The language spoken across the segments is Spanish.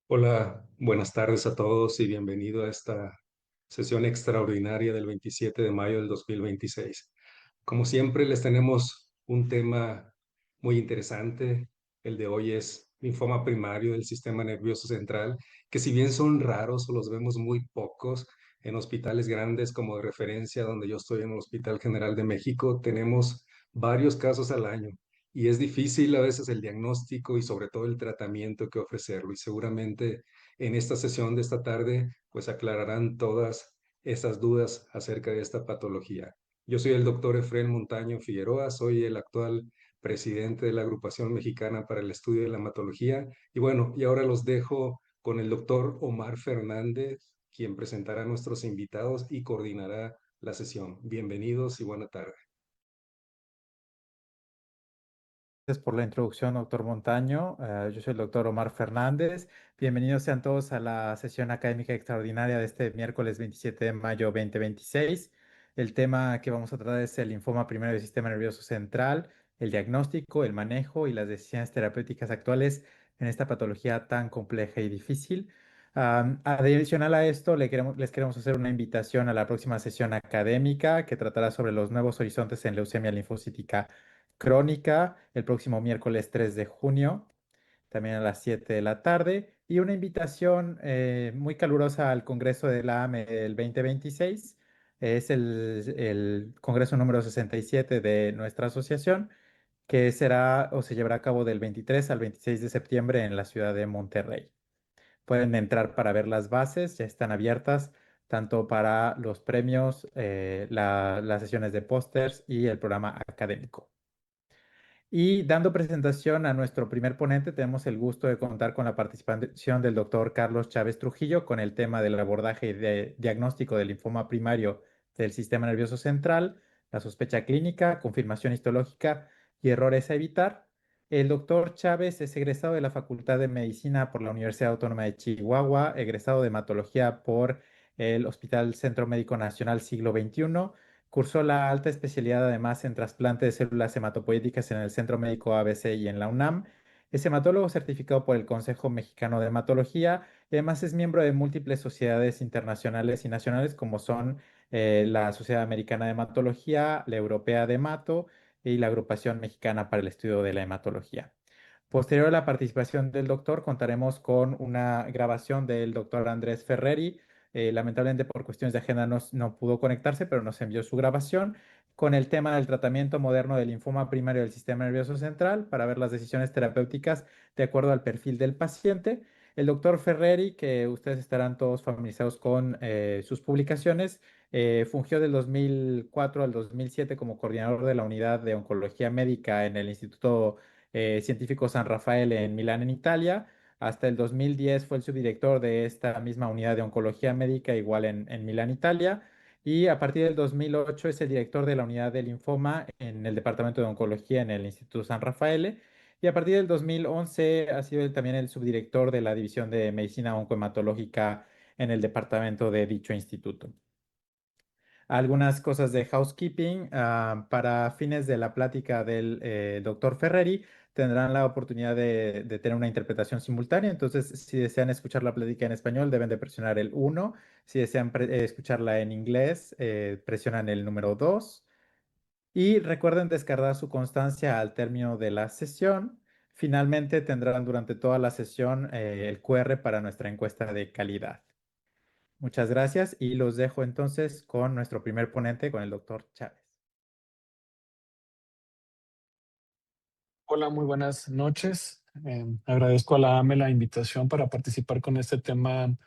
Hola, buenas tardes a todos y bienvenido a esta sesión extraordinaria del 27 de mayo del 2026. Como siempre, les tenemos un tema muy interesante. El de hoy es linfoma primario del sistema nervioso central, que si bien son raros o los vemos muy pocos en hospitales grandes como de referencia, donde yo estoy en el Hospital General de México, tenemos varios casos al año y es difícil a veces el diagnóstico y sobre todo el tratamiento que ofrecerlo. Y seguramente en esta sesión de esta tarde, pues aclararán todas esas dudas acerca de esta patología. Yo soy el doctor Efrén Montaño Figueroa, soy el actual presidente de la Agrupación Mexicana para el Estudio de la Hematología. Y bueno, y ahora los dejo con el doctor Omar Fernández, quien presentará a nuestros invitados y coordinará la sesión. Bienvenidos y buena tarde. Gracias por la introducción, doctor Montaño. Yo soy el doctor Omar Fernández. Bienvenidos sean todos a la sesión académica extraordinaria de este miércoles 27 de mayo 2026. El tema que vamos a tratar es el linfoma primario del sistema nervioso central, el diagnóstico, el manejo y las decisiones terapéuticas actuales en esta patología tan compleja y difícil. Adicional a esto, les queremos hacer una invitación a la próxima sesión académica que tratará sobre los nuevos horizontes en leucemia linfocítica crónica el próximo miércoles 3 de junio, también a las 7 de la tarde, y una invitación muy calurosa al Congreso de la AME del 2026. Es el Congreso número 67 de nuestra asociación, que será o se llevará a cabo del 23 al 26 de septiembre en la ciudad de Monterrey. Pueden entrar para ver las bases, ya están abiertas tanto para los premios, las sesiones de pósters y el programa académico. Y dando presentación a nuestro primer ponente, tenemos el gusto de contar con la participación del doctor Carlos Chávez Trujillo con el tema del abordaje de diagnóstico del linfoma primario del sistema nervioso central, la sospecha clínica, confirmación histológica y errores a evitar. El doctor Chávez es egresado de la Facultad de Medicina por la Universidad Autónoma de Chihuahua, egresado de hematología por el Hospital Centro Médico Nacional Siglo XXI. Cursó la alta especialidad además en trasplante de células hematopoyéticas en el Centro Médico ABC y en la UNAM. Es hematólogo certificado por el Consejo Mexicano de Hematología y además es miembro de múltiples sociedades internacionales y nacionales como son la Sociedad Americana de Hematología, la Europea de Hemato y la Agrupación Mexicana para el Estudio de la Hematología. Posterior a la participación del doctor, contaremos con una grabación del doctor Andrés Ferreri. Lamentablemente por cuestiones de agenda no pudo conectarse, pero nos envió su grabación con el tema del tratamiento moderno del linfoma primario del sistema nervioso central para ver las decisiones terapéuticas de acuerdo al perfil del paciente. El doctor Ferreri, que ustedes estarán todos familiarizados con sus publicaciones, fungió del 2004 al 2007 como coordinador de la unidad de oncología médica en el Instituto Científico San Rafael en Milán, en Italia. Hasta el 2010 fue el subdirector de esta misma unidad de oncología médica, igual en Milán, Italia. Y a partir del 2008 es el director de la unidad de linfoma en el Departamento de Oncología en el Instituto San Rafael. Y a partir del 2011 ha sido también el subdirector de la División de Medicina Oncohematológica en el departamento de dicho instituto. Algunas cosas de housekeeping. Para fines de la plática del doctor Ferreri, tendrán la oportunidad de tener una interpretación simultánea. Entonces, si desean escuchar la plática en español, deben de presionar el 1. Si desean escucharla en inglés, presionan el número 2. Y recuerden descargar su constancia al término de la sesión. Finalmente, tendrán durante toda la sesión el QR para nuestra encuesta de calidad. Muchas gracias y los dejo entonces con nuestro primer ponente, con el doctor Chávez. Hola, muy buenas noches. Agradezco a la AME la invitación para participar con este tema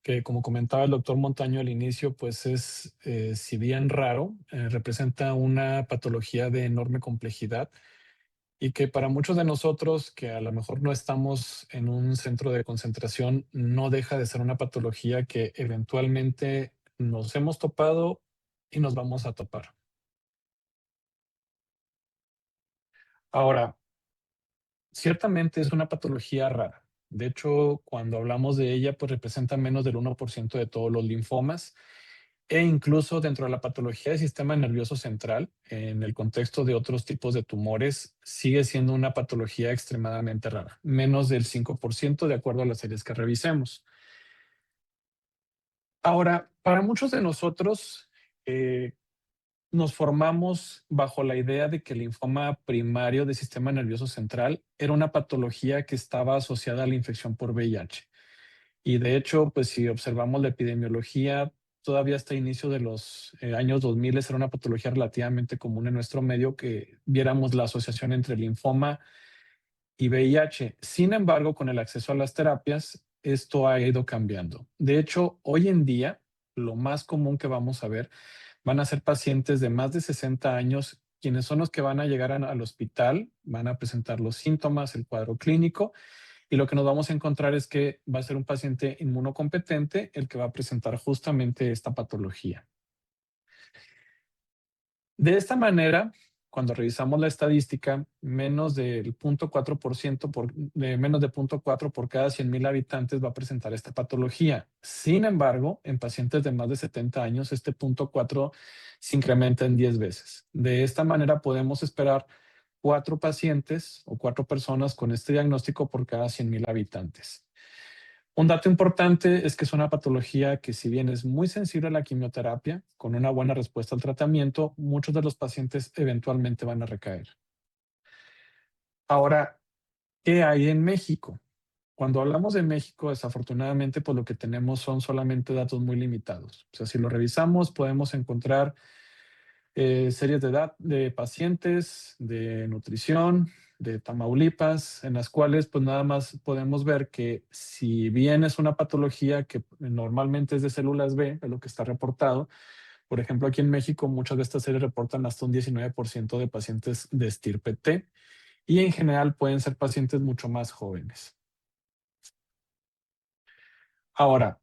que, como comentaba el doctor Montaño al inicio, pues es, si bien raro, representa una patología de enorme complejidad y que para muchos de nosotros que a lo mejor no estamos en un centro de concentración, no deja de ser una patología que eventualmente nos hemos topado y nos vamos a topar. Ahora, ciertamente es una patología rara. De hecho, cuando hablamos de ella, pues representa menos del 1% de todos los linfomas. e incluso dentro de la patología del sistema nervioso central, en el contexto de otros tipos de tumores, sigue siendo una patología extremadamente rara, menos del 5% de acuerdo a las series que revisemos. Ahora, para muchos de nosotros, nos formamos bajo la idea de que el linfoma primario del sistema nervioso central era una patología que estaba asociada a la infección por VIH. Y de hecho, pues si observamos la epidemiología, todavía hasta inicio de los años 2000 era una patología relativamente común en nuestro medio que viéramos la asociación entre linfoma y VIH. Sin embargo, con el acceso a las terapias, esto ha ido cambiando. De hecho, hoy en día, lo más común que vamos a ver van a ser pacientes de más de 60 años, quienes son los que van a llegar al hospital, van a presentar los síntomas, el cuadro clínico, y lo que nos vamos a encontrar es que va a ser un paciente inmunocompetente el que va a presentar justamente esta patología. De esta manera, cuando revisamos la estadística, menos del 0.4% menos de 0.4 por cada 100,000 habitantes va a presentar esta patología. Sin embargo, en pacientes de más de 70 años, este 0.4 se incrementa en 10 veces. De esta manera podemos esperar 4 pacientes o 4 personas con este diagnóstico por cada 100,000 habitantes. Un dato importante es que es una patología que, si bien es muy sensible a la quimioterapia, con una buena respuesta al tratamiento, muchos de los pacientes eventualmente van a recaer. Ahora, ¿qué hay en México? Cuando hablamos de México, desafortunadamente, pues lo que tenemos son solamente datos muy limitados. O sea, si lo revisamos, podemos encontrar series de pacientes, de nutrición, de Tamaulipas, en las cuales pues nada más podemos ver que, si bien es una patología que normalmente es de células B, es lo que está reportado, por ejemplo, aquí en México muchas de estas series reportan hasta un 19% de pacientes de estirpe T, y en general pueden ser pacientes mucho más jóvenes. Ahora,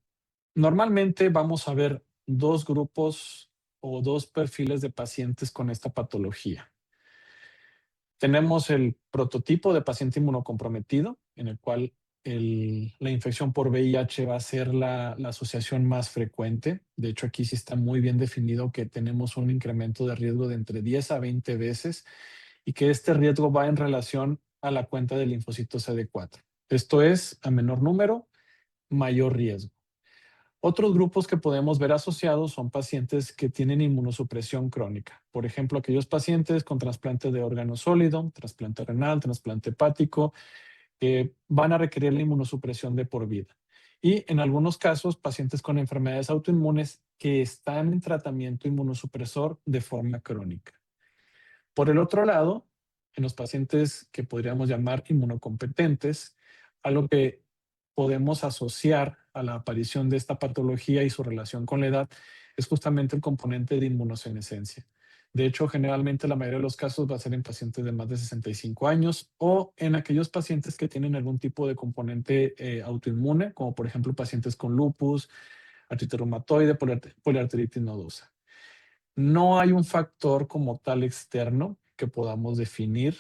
normalmente vamos a ver dos grupos o dos perfiles de pacientes con esta patología. Tenemos el prototipo de paciente inmunocomprometido, en el cual la infección por VIH va a ser la asociación más frecuente. De hecho, aquí sí está muy bien definido que tenemos un incremento de riesgo de entre 10 a 20 veces, y que este riesgo va en relación a la cuenta de linfocitos CD4. Esto es, a menor número, mayor riesgo. Otros grupos que podemos ver asociados son pacientes que tienen inmunosupresión crónica. Por ejemplo, aquellos pacientes con trasplante de órgano sólido, trasplante renal, trasplante hepático, que van a requerir la inmunosupresión de por vida. Y en algunos casos, pacientes con enfermedades autoinmunes que están en tratamiento inmunosupresor de forma crónica. Por el otro lado, en los pacientes que podríamos llamar inmunocompetentes, algo que podemos asociar a la aparición de esta patología y su relación con la edad es justamente el componente de inmunosenescencia. De hecho, generalmente la mayoría de los casos va a ser en pacientes de más de 65 años o en aquellos pacientes que tienen algún tipo de componente autoinmune, como por ejemplo pacientes con lupus, artritis reumatoide, poliarteritis nodosa. No hay un factor como tal externo que podamos definir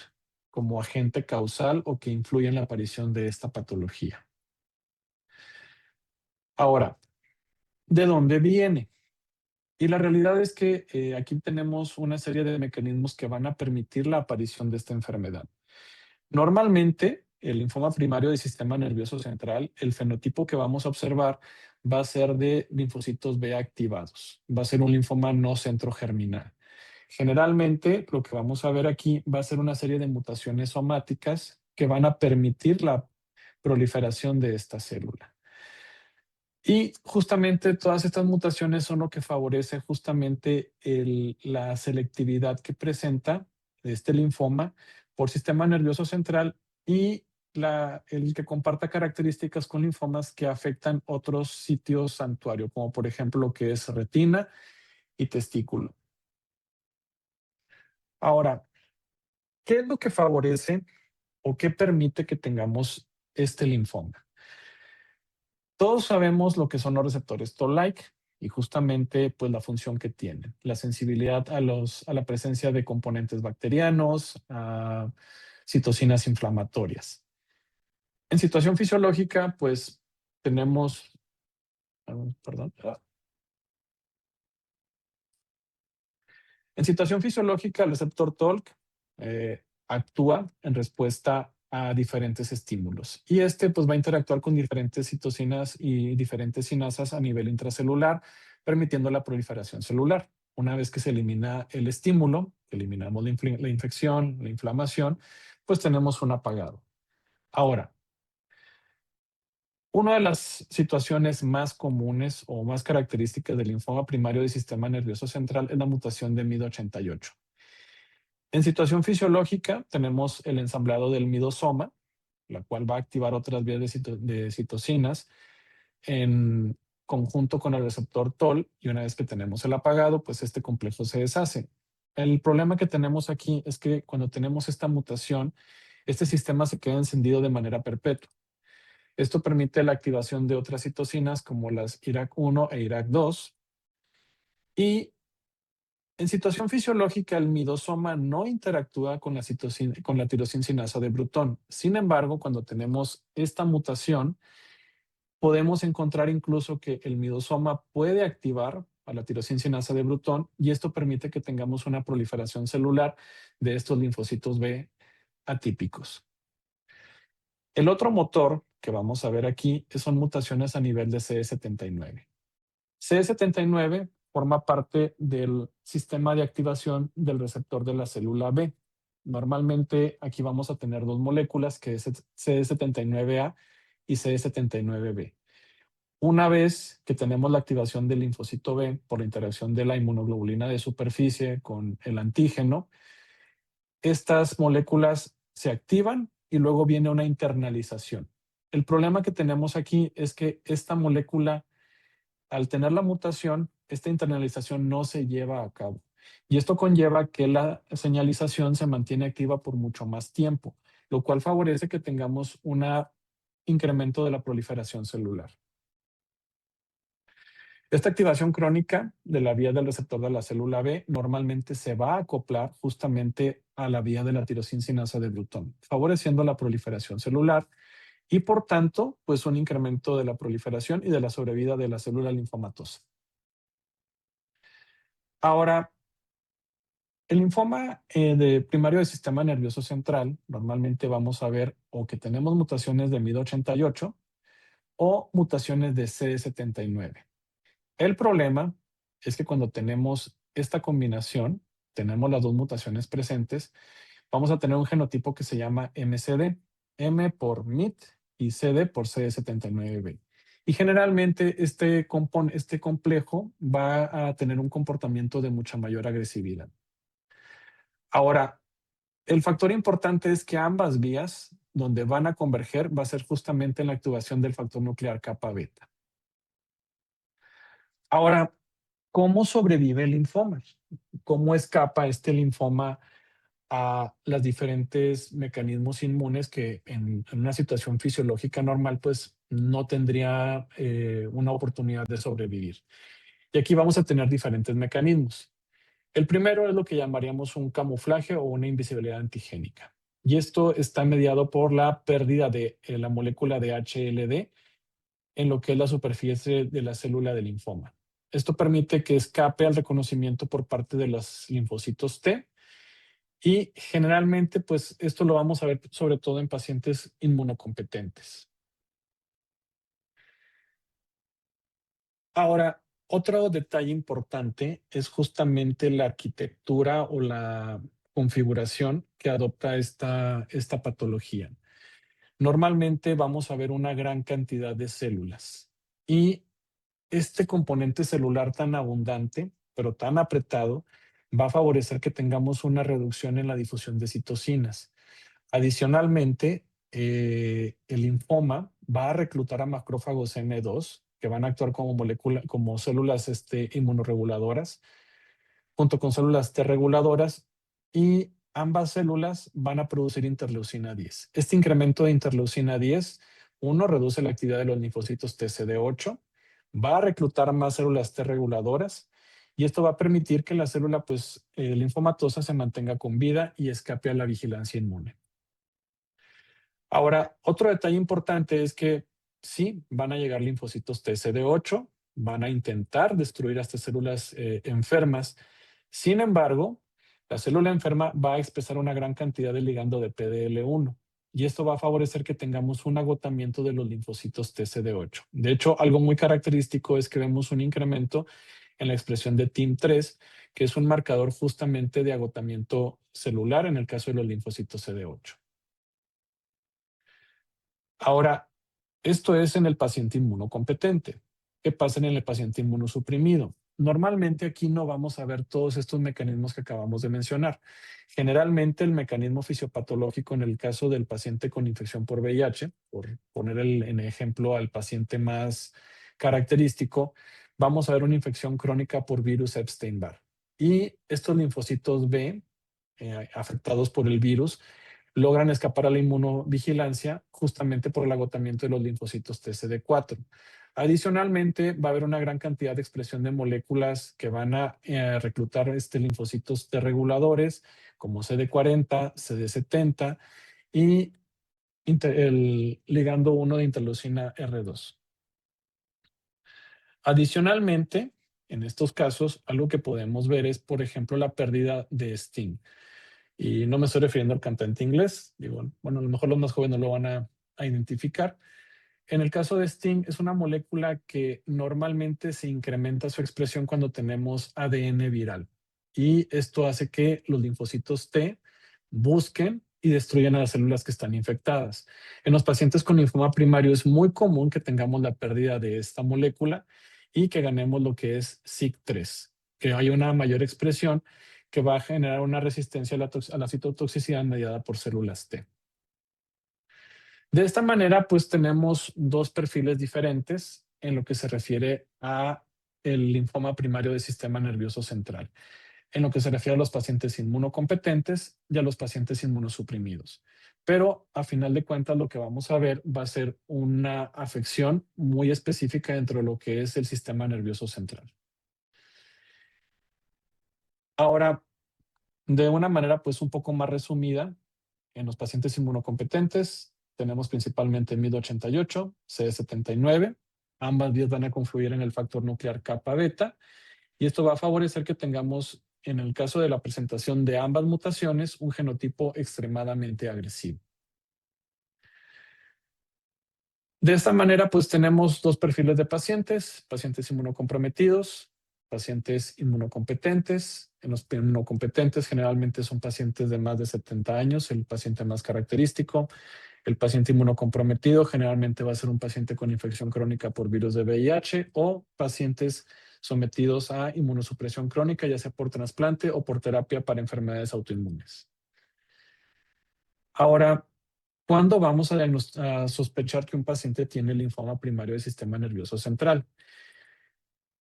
como agente causal o que influya en la aparición de esta patología. Ahora, ¿de dónde viene? Y la realidad es que aquí tenemos una serie de mecanismos que van a permitir la aparición de esta enfermedad. Normalmente, el linfoma primario del sistema nervioso central, el fenotipo que vamos a observar va a ser de linfocitos B activados. Va a ser un linfoma no centrogerminal. Generalmente, lo que vamos a ver aquí va a ser una serie de mutaciones somáticas que van a permitir la proliferación de esta célula. Y justamente todas estas mutaciones son lo que favorece justamente la selectividad que presenta este linfoma por sistema nervioso central, y el que comparta características con linfomas que afectan otros sitios santuario, como por ejemplo lo que es retina y testículo. Ahora, ¿qué es lo que favorece o qué permite que tengamos este linfoma? Todos sabemos lo que son los receptores Toll-like y justamente pues la función que tienen, la sensibilidad a la presencia de componentes bacterianos, a citocinas inflamatorias. En situación fisiológica, pues tenemos, perdón, En situación fisiológica, el receptor TOLC actúa en respuesta a diferentes estímulos. Y pues va a interactuar con diferentes citocinas y diferentes sinasas a nivel intracelular, permitiendo la proliferación celular. Una vez que se elimina el estímulo, eliminamos la infección, la inflamación, pues tenemos un apagado. Ahora, una de las situaciones más comunes o más características del linfoma primario del sistema nervioso central es la mutación de MID88. En situación fisiológica tenemos el ensamblado del midosoma, la cual va a activar otras vías de citocinas en conjunto con el receptor TOL, y una vez que tenemos el apagado, pues este complejo se deshace. El problema que tenemos aquí es que cuando tenemos esta mutación, este sistema se queda encendido de manera perpetua. Esto permite la activación de otras citocinas como las IRAK1 e IRAK2, y en situación fisiológica, el midosoma no interactúa con la tirosina de Bruton. Sin embargo, cuando tenemos esta mutación, podemos encontrar incluso que el midosoma puede activar a la tirosina de Bruton, y esto permite que tengamos una proliferación celular de estos linfocitos B atípicos. El otro motor que vamos a ver aquí son mutaciones a nivel de CD79. CD79 forma parte del sistema de activación del receptor de la célula B. Normalmente aquí vamos a tener dos moléculas, que es CD79A y CD79B. Una vez que tenemos la activación del linfocito B por la interacción de la inmunoglobulina de superficie con el antígeno, estas moléculas se activan y luego viene una internalización. El problema que tenemos aquí es que esta molécula, al tener la mutación, esta internalización no se lleva a cabo. Y esto conlleva que la señalización se mantiene activa por mucho más tiempo, lo cual favorece que tengamos un incremento de la proliferación celular. Esta activación crónica de la vía del receptor de la célula B normalmente se va a acoplar justamente a la vía de la tirosinasa de Bruton, favoreciendo la proliferación celular y, por tanto, pues un incremento de la proliferación y de la sobrevida de la célula linfomatosa. Ahora, el linfoma primario del sistema nervioso central, normalmente vamos a ver o que tenemos mutaciones de MID88 o mutaciones de CD79. El problema es que cuando tenemos esta combinación, tenemos las dos mutaciones presentes, vamos a tener un genotipo que se llama MCD, M por MIT y CD por CD79B. Y generalmente este complejo va a tener un comportamiento de mucha mayor agresividad. Ahora, el factor importante es que ambas vías donde van a converger va a ser justamente en la activación del factor nuclear kappa beta. Ahora, ¿cómo sobrevive el linfoma? ¿Cómo escapa este linfoma a los diferentes mecanismos inmunes que en una situación fisiológica normal pues no tendría una oportunidad de sobrevivir? Y aquí vamos a tener diferentes mecanismos. El primero es lo que llamaríamos un camuflaje o una invisibilidad antigénica. Y esto está mediado por la pérdida de la molécula de HLD en lo que es la superficie de la célula del linfoma. Esto permite que escape al reconocimiento por parte de los linfocitos T, y generalmente pues esto lo vamos a ver sobre todo en pacientes inmunocompetentes. Ahora, otro detalle importante es justamente la arquitectura o la configuración que adopta esta patología. Normalmente vamos a ver una gran cantidad de células, y este componente celular tan abundante, pero tan apretado, va a favorecer que tengamos una reducción en la difusión de citocinas. Adicionalmente, el linfoma va a reclutar a macrófagos M2 que van a actuar como células inmunorreguladoras, junto con células T reguladoras, y ambas células van a producir interleucina 10. Este incremento de interleucina 10, uno, reduce la actividad de los linfocitos TCD8, va a reclutar más células T reguladoras, y esto va a permitir que la célula linfomatosa se mantenga con vida y escape a la vigilancia inmune. Ahora, otro detalle importante es que sí, van a llegar linfocitos TCD8, van a intentar destruir a estas células enfermas, Sin embargo, la célula enferma va a expresar una gran cantidad de ligando de PDL1 y esto va a favorecer que tengamos un agotamiento de los linfocitos TCD8. De hecho, algo muy característico es que vemos un incremento en la expresión de TIM3, que es un marcador justamente de agotamiento celular en el caso de los linfocitos CD8. Ahora, esto es en el paciente inmunocompetente. ¿Qué pasa en el paciente inmunosuprimido? Normalmente aquí no vamos a ver todos estos mecanismos que acabamos de mencionar. Generalmente el mecanismo fisiopatológico en el caso del paciente con infección por VIH, por poner en ejemplo al paciente más característico, vamos a ver una infección crónica por virus Epstein-Barr. Y estos linfocitos B, afectados por el virus, logran escapar a la inmunovigilancia justamente por el agotamiento de los linfocitos TCD4. Adicionalmente, va a haber una gran cantidad de expresión de moléculas que van a reclutar linfocitos T reguladores como CD40, CD70 y el ligando 1 de interleucina R2. Adicionalmente, en estos casos, algo que podemos ver es, por ejemplo, la pérdida de STING. Y no me estoy refiriendo al cantante inglés. Digo, bueno, a lo mejor los más jóvenes lo van a identificar. En el caso de STING, es una molécula que normalmente se incrementa su expresión cuando tenemos ADN viral. Y esto hace que los linfocitos T busquen y destruyan a las células que están infectadas. En los pacientes con linfoma primario es muy común que tengamos la pérdida de esta molécula y que ganemos lo que es SIG3, que hay una mayor expresión que va a generar una resistencia a la citotoxicidad mediada por células T. De esta manera, pues tenemos dos perfiles diferentes en lo que se refiere a el linfoma primario del sistema nervioso central, en lo que se refiere a los pacientes inmunocompetentes y a los pacientes inmunosuprimidos. Pero a final de cuentas lo que vamos a ver va a ser una afección muy específica dentro de lo que es el sistema nervioso central. Ahora, de una manera pues un poco más resumida, en los pacientes inmunocompetentes tenemos principalmente MID88, CD79. Ambas vías van a confluir en el factor nuclear kappa beta y esto va a favorecer que tengamos, en el caso de la presentación de ambas mutaciones, un genotipo extremadamente agresivo. De esta manera, pues tenemos dos perfiles de pacientes inmunocomprometidos, pacientes inmunocompetentes. En los inmunocompetentes generalmente son pacientes de más de 70 años, el paciente más característico. El paciente inmunocomprometido generalmente va a ser un paciente con infección crónica por virus de VIH o pacientes sometidos a inmunosupresión crónica, ya sea por trasplante o por terapia para enfermedades autoinmunes. Ahora, ¿cuándo vamos a sospechar que un paciente tiene linfoma primario del sistema nervioso central?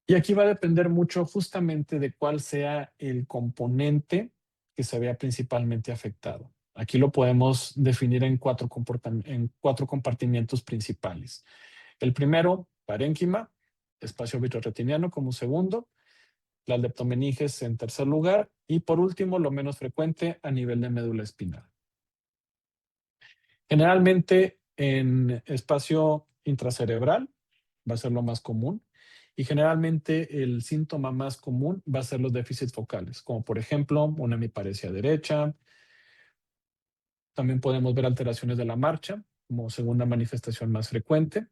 Y aquí va a depender mucho justamente de cuál sea el componente que se vea principalmente afectado. Aquí lo podemos definir en cuatro compartimientos principales. El primero, parénquima, espacio vitreoretiniano como segundo, las leptomeninges en tercer lugar y por último, lo menos frecuente, a nivel de médula espinal. Generalmente en espacio intracerebral va a ser lo más común y generalmente el síntoma más común va a ser los déficits focales, como por ejemplo una hemiparesia derecha. También podemos ver alteraciones de la marcha como segunda manifestación más frecuente.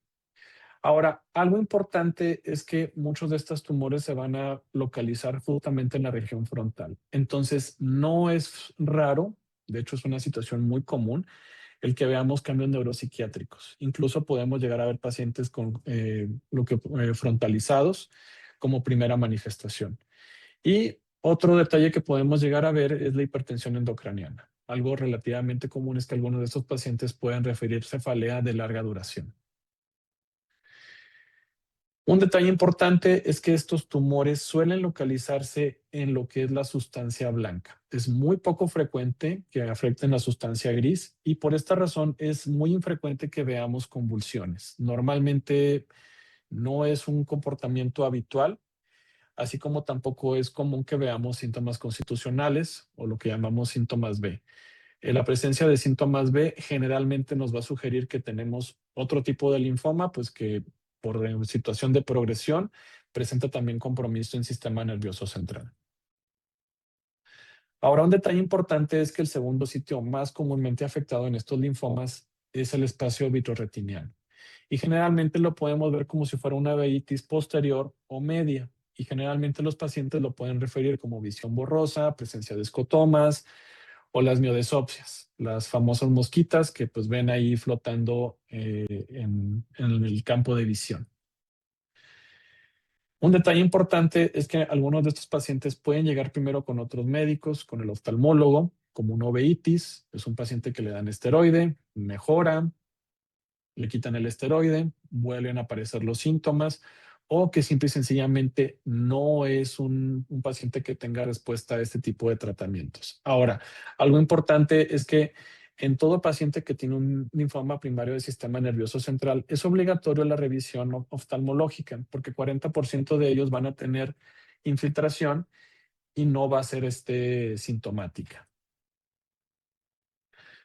Ahora, algo importante es que muchos de estos tumores se van a localizar justamente en la región frontal. Entonces, no es raro, de hecho es una situación muy común, el que veamos cambios neuropsiquiátricos. Incluso podemos llegar a ver pacientes con frontalizados como primera manifestación. Y otro detalle que podemos llegar a ver es la hipertensión endocraniana. Algo relativamente común es que algunos de estos pacientes pueden referir cefalea de larga duración. Un detalle importante es que estos tumores suelen localizarse en lo que es la sustancia blanca. Es muy poco frecuente que afecten la sustancia gris y por esta razón es muy infrecuente que veamos convulsiones. Normalmente no es un comportamiento habitual, así como tampoco es común que veamos síntomas constitucionales o lo que llamamos síntomas B. La presencia de síntomas B generalmente nos va a sugerir que tenemos otro tipo de linfoma, pues que por situación de progresión presenta también compromiso en sistema nervioso central. Ahora, un detalle importante es que el segundo sitio más comúnmente afectado en estos linfomas es el espacio vitrorretiniano. Y generalmente lo podemos ver como si fuera una uveitis posterior o media. Y generalmente los pacientes lo pueden referir como visión borrosa, presencia de escotomas o las miodesopsias, las famosas mosquitas que pues ven ahí flotando en el campo de visión. Un detalle importante es que algunos de estos pacientes pueden llegar primero con otros médicos, con el oftalmólogo, como una uveitis. Es un paciente que le dan esteroide, mejora, le quitan el esteroide, vuelven a aparecer los síntomas, o que simple y sencillamente no es un paciente que tenga respuesta a este tipo de tratamientos. Ahora, algo importante es que en todo paciente que tiene un linfoma primario del sistema nervioso central, es obligatorio la revisión oftalmológica, porque 40% de ellos van a tener infiltración y no va a ser sintomática.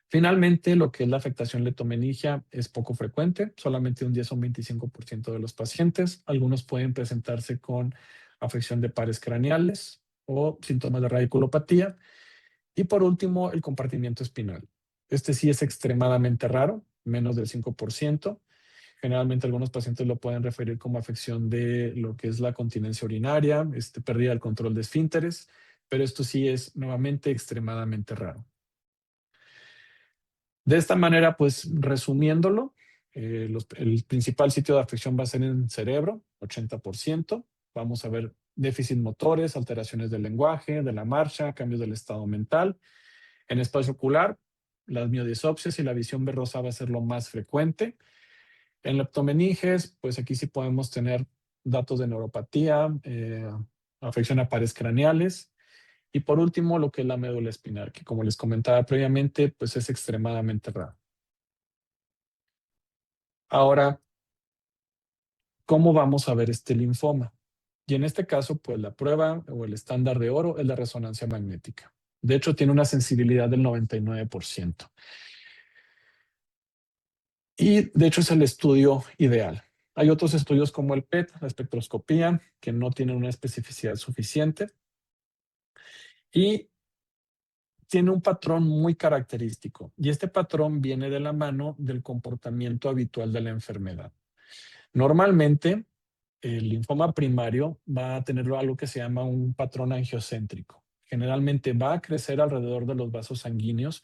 Finalmente, lo que es la afectación letomeningia es poco frecuente, solamente un 10 o un 25% de los pacientes. Algunos pueden presentarse con afección de pares craneales o síntomas de radiculopatía. Y por último, el compartimiento espinal. Este sí es extremadamente raro, menos del 5%. Generalmente algunos pacientes lo pueden referir como afección de lo que es la continencia urinaria, pérdida del control de esfínteres, pero esto sí es nuevamente extremadamente raro. De esta manera, pues resumiéndolo, el principal sitio de afección va a ser en cerebro, 80%. Vamos a ver déficit motores, alteraciones del lenguaje, de la marcha, cambios del estado mental. En espacio ocular, las miodisopsias y la visión borrosa va a ser lo más frecuente. En leptomeninges, pues aquí sí podemos tener datos de neuropatía, afección a pares craneales. Y por último, lo que es la médula espinal, que como les comentaba previamente, pues es extremadamente raro. Ahora, ¿cómo vamos a ver este linfoma? Y en este caso, pues la prueba o el estándar de oro es la resonancia magnética. De hecho, tiene una sensibilidad del 99%. Y de hecho es el estudio ideal. Hay otros estudios como el PET, la espectroscopía, que no tienen una especificidad suficiente. Y tiene un patrón muy característico. Y este patrón viene de la mano del comportamiento habitual de la enfermedad. Normalmente, el linfoma primario va a tener algo que se llama un patrón angiocéntrico. Generalmente va a crecer alrededor de los vasos sanguíneos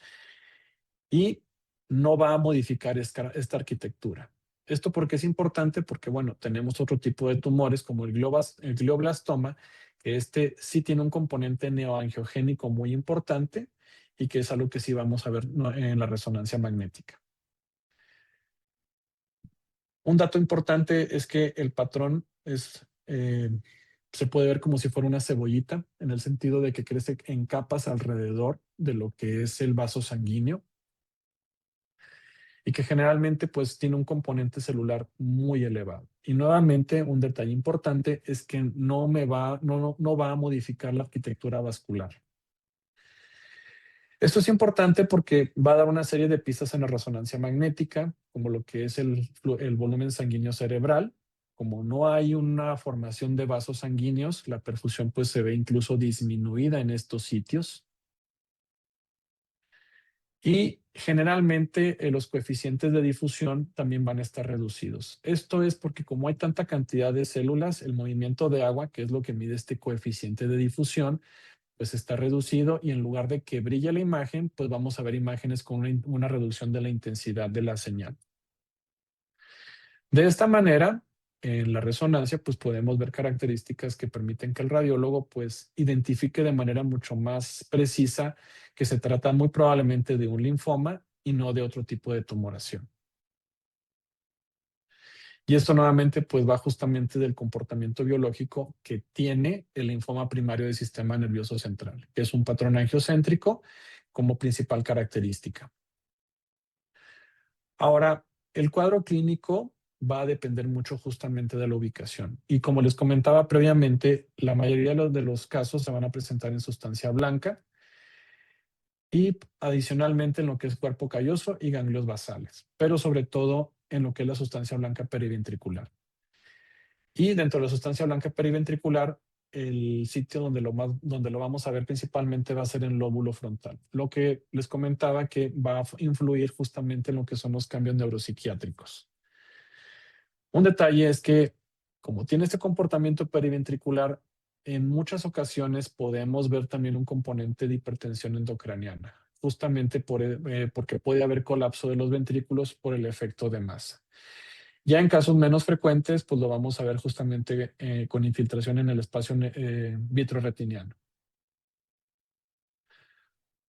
y no va a modificar esta arquitectura. Esto porque es importante porque, bueno, tenemos otro tipo de tumores como el glioblastoma, que sí tiene un componente neoangiogénico muy importante y que es algo que sí vamos a ver en la resonancia magnética. Un dato importante es que el patrón se puede ver como si fuera una cebollita, en el sentido de que crece en capas alrededor de lo que es el vaso sanguíneo y que generalmente pues tiene un componente celular muy elevado. Y nuevamente un detalle importante es que no va a modificar la arquitectura vascular. Esto es importante porque va a dar una serie de pistas en la resonancia magnética, como lo que es el volumen sanguíneo cerebral. Como no hay una formación de vasos sanguíneos, la perfusión pues se ve incluso disminuida en estos sitios. Y generalmente los coeficientes de difusión también van a estar reducidos. Esto es porque como hay tanta cantidad de células, el movimiento de agua, que es lo que mide este coeficiente de difusión, pues está reducido y en lugar de que brille la imagen, pues vamos a ver imágenes con una reducción de la intensidad de la señal. De esta manera, en la resonancia, pues podemos ver características que permiten que el radiólogo pues identifique de manera mucho más precisa que se trata muy probablemente de un linfoma y no de otro tipo de tumoración. Y esto nuevamente pues va justamente del comportamiento biológico que tiene el linfoma primario del sistema nervioso central, que es un patrón angiocéntrico como principal característica. Ahora, el cuadro clínico va a depender mucho justamente de la ubicación. Y como les comentaba previamente, la mayoría de los casos se van a presentar en sustancia blanca y adicionalmente en lo que es cuerpo calloso y ganglios basales, pero sobre todo en lo que es la sustancia blanca periventricular. Y dentro de la sustancia blanca periventricular, el sitio donde lo vamos a ver principalmente va a ser en el lóbulo frontal. Lo que les comentaba que va a influir justamente en lo que son los cambios neuropsiquiátricos. Un detalle es que, como tiene este comportamiento periventricular, en muchas ocasiones podemos ver también un componente de hipertensión endocraniana, justamente porque puede haber colapso de los ventrículos por el efecto de masa. Ya en casos menos frecuentes, pues lo vamos a ver justamente con infiltración en el espacio vitroretiniano.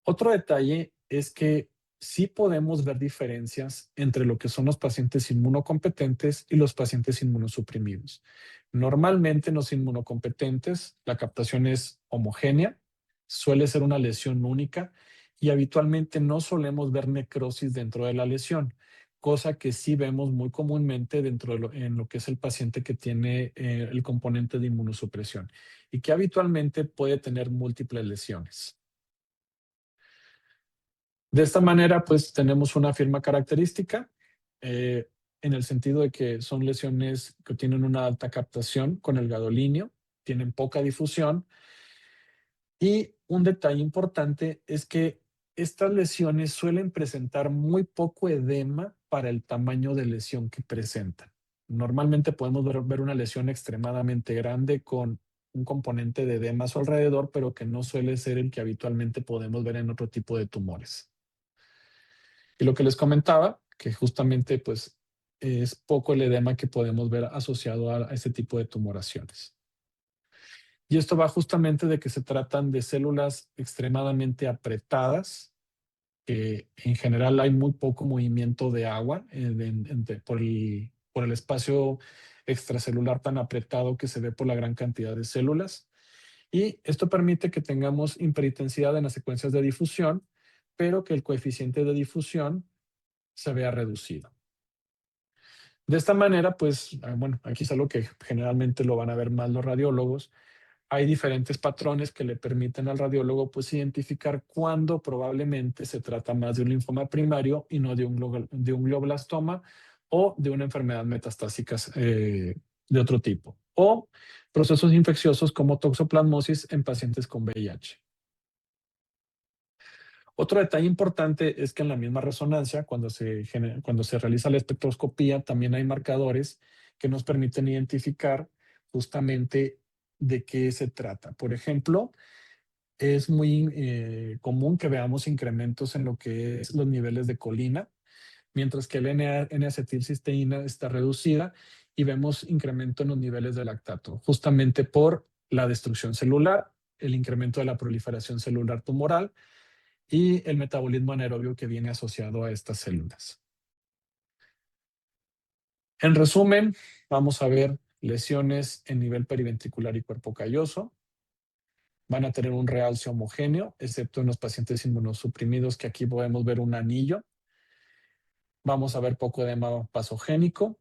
Otro detalle es que sí podemos ver diferencias entre lo que son los pacientes inmunocompetentes y los pacientes inmunosuprimidos. Normalmente en los inmunocompetentes la captación es homogénea, suele ser una lesión única y habitualmente no solemos ver necrosis dentro de la lesión, cosa que sí vemos muy comúnmente en lo que es el paciente que tiene el componente de inmunosupresión y que habitualmente puede tener múltiples lesiones. De esta manera, pues tenemos una firma característica en el sentido de que son lesiones que tienen una alta captación con el gadolinio, tienen poca difusión y un detalle importante es que estas lesiones suelen presentar muy poco edema para el tamaño de lesión que presentan. Normalmente podemos ver una lesión extremadamente grande con un componente de edema a su alrededor, pero que no suele ser el que habitualmente podemos ver en otro tipo de tumores. Y lo que les comentaba, que justamente pues es poco el edema que podemos ver asociado a este tipo de tumoraciones. Y esto va justamente de que se tratan de células extremadamente apretadas, que en general hay muy poco movimiento de agua por el espacio extracelular tan apretado que se ve por la gran cantidad de células. Y esto permite que tengamos hiperintensidad en las secuencias de difusión, pero que el coeficiente de difusión se vea reducido. De esta manera, pues, bueno, aquí es algo que generalmente lo van a ver más los radiólogos. Hay diferentes patrones que le permiten al radiólogo, pues, identificar cuándo probablemente se trata más de un linfoma primario y no de un glioblastoma o de una enfermedad metastásica de otro tipo, o procesos infecciosos como toxoplasmosis en pacientes con VIH. Otro detalle importante es que en la misma resonancia, cuando se realiza la espectroscopía, también hay marcadores que nos permiten identificar justamente de qué se trata. Por ejemplo, es muy común que veamos incrementos en lo que es los niveles de colina, mientras que el N-acetilcisteína está reducida y vemos incremento en los niveles de lactato, justamente por la destrucción celular, el incremento de la proliferación celular tumoral y el metabolismo anaerobio que viene asociado a estas células. En resumen, vamos a ver lesiones en nivel periventricular y cuerpo calloso. Van a tener un realce homogéneo, excepto en los pacientes inmunosuprimidos, que aquí podemos ver un anillo. Vamos a ver poco edema pasogénico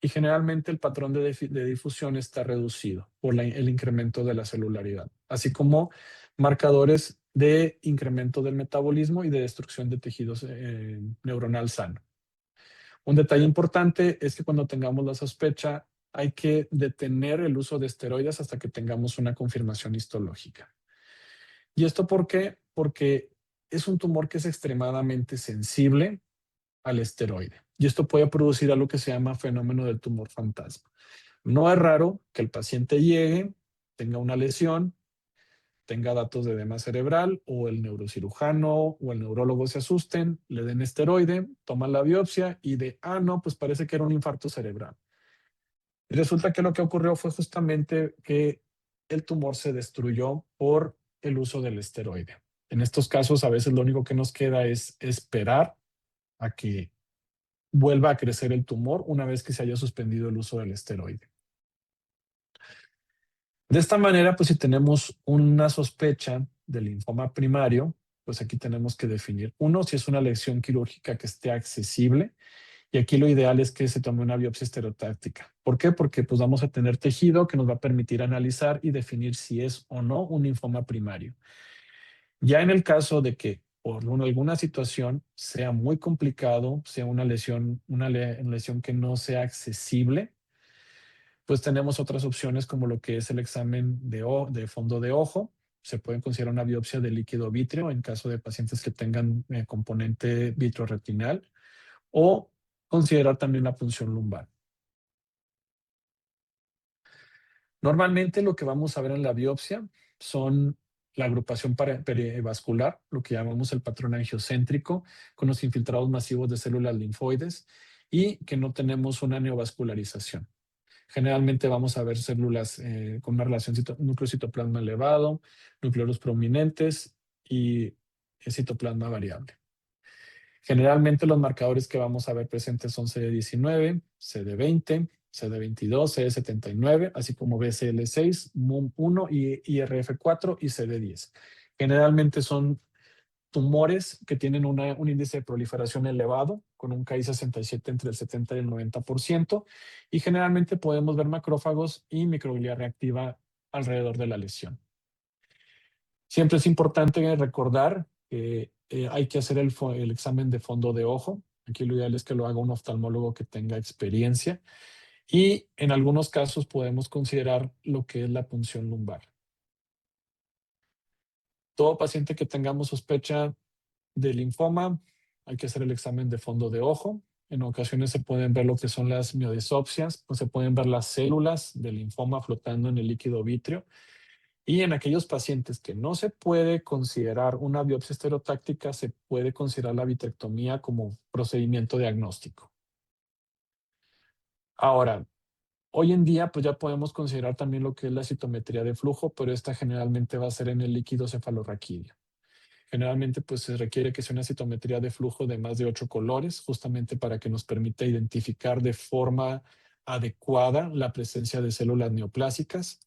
y generalmente el patrón de difusión está reducido por el incremento de la celularidad, así como marcadores de incremento del metabolismo y de destrucción de tejidos neuronal sano. Un detalle importante es que cuando tengamos la sospecha hay que detener el uso de esteroides hasta que tengamos una confirmación histológica. ¿Y esto por qué? Porque es un tumor que es extremadamente sensible al esteroide. Y esto puede producir algo que se llama fenómeno del tumor fantasma. No es raro que el paciente llegue, tenga una lesión, tenga datos de edema cerebral o el neurocirujano o el neurólogo se asusten, le den esteroide, toman la biopsia y no, pues parece que era un infarto cerebral. Y resulta que lo que ocurrió fue justamente que el tumor se destruyó por el uso del esteroide. En estos casos, a veces lo único que nos queda es esperar a que vuelva a crecer el tumor una vez que se haya suspendido el uso del esteroide. De esta manera, pues si tenemos una sospecha de linfoma primario, pues aquí tenemos que definir, uno, si es una lesión quirúrgica que esté accesible, y aquí lo ideal es que se tome una biopsia estereotáctica. ¿Por qué? Porque pues vamos a tener tejido que nos va a permitir analizar y definir si es o no un linfoma primario. Ya en el caso de que por alguna situación sea muy complicado, sea una lesión que no sea accesible, pues tenemos otras opciones como lo que es el examen de fondo de ojo. Se puede considerar una biopsia de líquido vítreo en caso de pacientes que tengan componente vitreoretinal, o considerar también la punción lumbar. Normalmente lo que vamos a ver en la biopsia son la agrupación perivascular, lo que llamamos el patrón angiocéntrico, con los infiltrados masivos de células linfoides y que no tenemos una neovascularización. Generalmente vamos a ver células con una relación núcleo-citoplasma elevado, núcleos prominentes y citoplasma variable. Generalmente los marcadores que vamos a ver presentes son CD19, CD20, CD22, CD79, así como BCL6, MUM1 y IRF4 y CD10. Generalmente son tumores que tienen un índice de proliferación elevado, con un Ki-67 entre el 70 y el 90%, y generalmente podemos ver macrófagos y microglia reactiva alrededor de la lesión. Siempre es importante recordar que hay que hacer el examen de fondo de ojo. Aquí lo ideal es que lo haga un oftalmólogo que tenga experiencia, y en algunos casos podemos considerar lo que es la punción lumbar. Todo paciente que tengamos sospecha de linfoma, hay que hacer el examen de fondo de ojo. En ocasiones se pueden ver lo que son las miodisopsias, pues se pueden ver las células del linfoma flotando en el líquido vítreo. Y en aquellos pacientes que no se puede considerar una biopsia estereotáctica, se puede considerar la vitrectomía como procedimiento diagnóstico. Ahora, hoy en día pues ya podemos considerar también lo que es la citometría de flujo, pero esta generalmente va a ser en el líquido cefalorraquídeo. Generalmente pues se requiere que sea una citometría de flujo de más de 8 colores, justamente para que nos permita identificar de forma adecuada la presencia de células neoplásicas.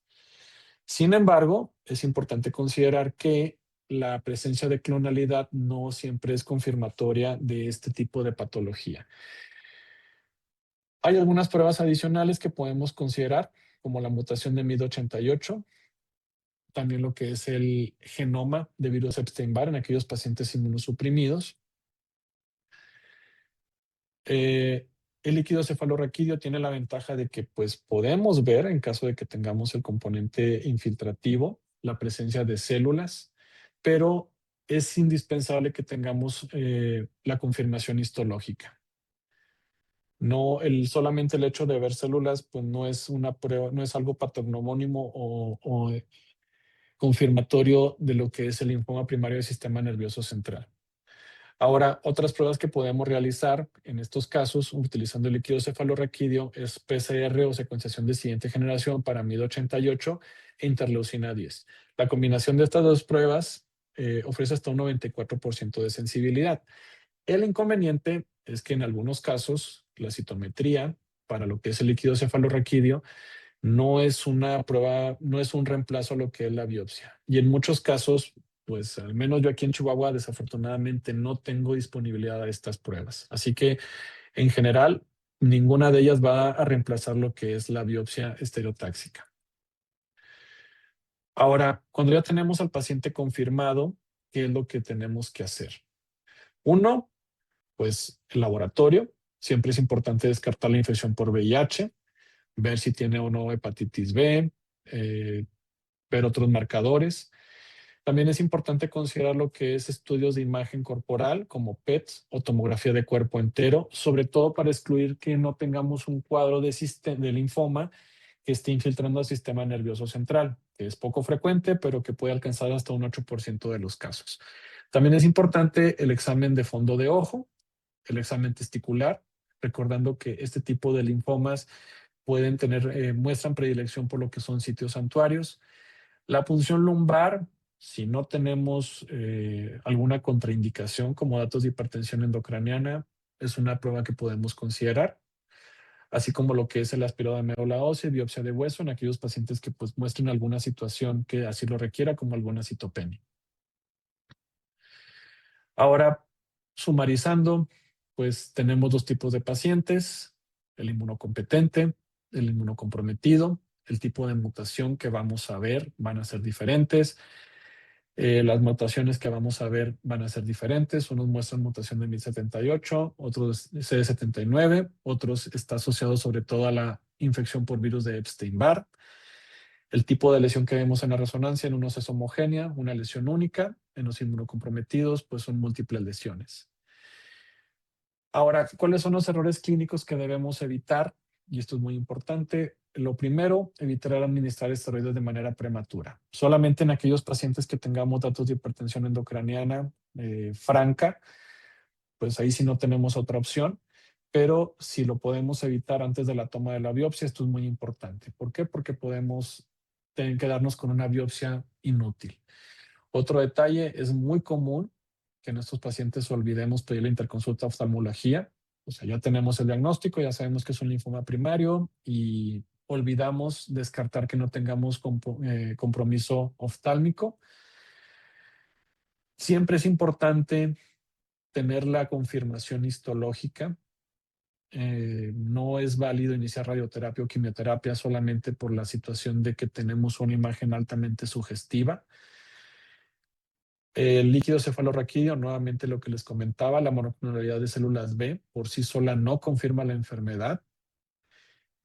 Sin embargo, es importante considerar que la presencia de clonalidad no siempre es confirmatoria de este tipo de patología. Hay algunas pruebas adicionales que podemos considerar, como la mutación de MID88, también lo que es el genoma de virus Epstein-Barr en aquellos pacientes inmunosuprimidos. El líquido cefalorraquídeo tiene la ventaja de que pues, podemos ver, en caso de que tengamos el componente infiltrativo, la presencia de células, pero es indispensable que tengamos la confirmación histológica. No, solamente el hecho de ver células pues, no es una prueba, no es algo patognomónimo o confirmatorio de lo que es el linfoma primario del sistema nervioso central. Ahora, otras pruebas que podemos realizar en estos casos utilizando el líquido cefalorraquídeo es PCR o secuenciación de siguiente generación para MID88 e interleucina 10. La combinación de estas dos pruebas ofrece hasta un 94% de sensibilidad. El inconveniente es que en algunos casos la citometría para lo que es el líquido cefalorraquídeo no es una prueba, no es un reemplazo a lo que es la biopsia. Y en muchos casos, pues al menos yo aquí en Chihuahua, desafortunadamente no tengo disponibilidad a estas pruebas. Así que en general, ninguna de ellas va a reemplazar lo que es la biopsia estereotáxica. Ahora, cuando ya tenemos al paciente confirmado, ¿qué es lo que tenemos que hacer? Uno, pues el laboratorio. Siempre es importante descartar la infección por VIH, ver si tiene o no hepatitis B, ver otros marcadores. También es importante considerar lo que es estudios de imagen corporal como PETs o tomografía de cuerpo entero, sobre todo para excluir que no tengamos un cuadro de linfoma que esté infiltrando al sistema nervioso central, que es poco frecuente, pero que puede alcanzar hasta un 8% de los casos. También es importante el examen de fondo de ojo, el examen testicular, recordando que este tipo de linfomas pueden tener, muestran predilección por lo que son sitios santuarios. La punción lumbar, si no tenemos alguna contraindicación como datos de hipertensión endocraniana, es una prueba que podemos considerar, así como lo que es el aspirado de médula ósea y biopsia de hueso en aquellos pacientes que pues, muestren alguna situación que así lo requiera, como alguna citopenia. Ahora, sumarizando, pues tenemos dos tipos de pacientes: el inmunocompetente, el inmunocomprometido. El tipo de mutación que vamos a ver van a ser diferentes. Las mutaciones que vamos a ver van a ser diferentes. Unos muestran mutación de 1078, otros CD79, otros está asociado sobre todo a la infección por virus de Epstein-Barr. El tipo de lesión que vemos en la resonancia en unos es homogénea, una lesión única. En los inmunocomprometidos, pues son múltiples lesiones. Ahora, ¿cuáles son los errores clínicos que debemos evitar? Y esto es muy importante. Lo primero, evitar administrar esteroides de manera prematura. Solamente en aquellos pacientes que tengamos datos de hipertensión endocraniana franca, pues ahí sí no tenemos otra opción. Pero si lo podemos evitar antes de la toma de la biopsia, esto es muy importante. ¿Por qué? Porque podemos quedarnos con una biopsia inútil. Otro detalle, es muy común que en estos pacientes olvidemos pedir la interconsulta oftalmología. O sea, ya tenemos el diagnóstico, ya sabemos que es un linfoma primario y olvidamos descartar que no tengamos compromiso oftálmico. Siempre es importante tener la confirmación histológica. No es válido iniciar radioterapia o quimioterapia solamente por la situación de que tenemos una imagen altamente sugestiva. El líquido cefalorraquídeo, nuevamente lo que les comentaba, la monoclonalidad de células B por sí sola no confirma la enfermedad.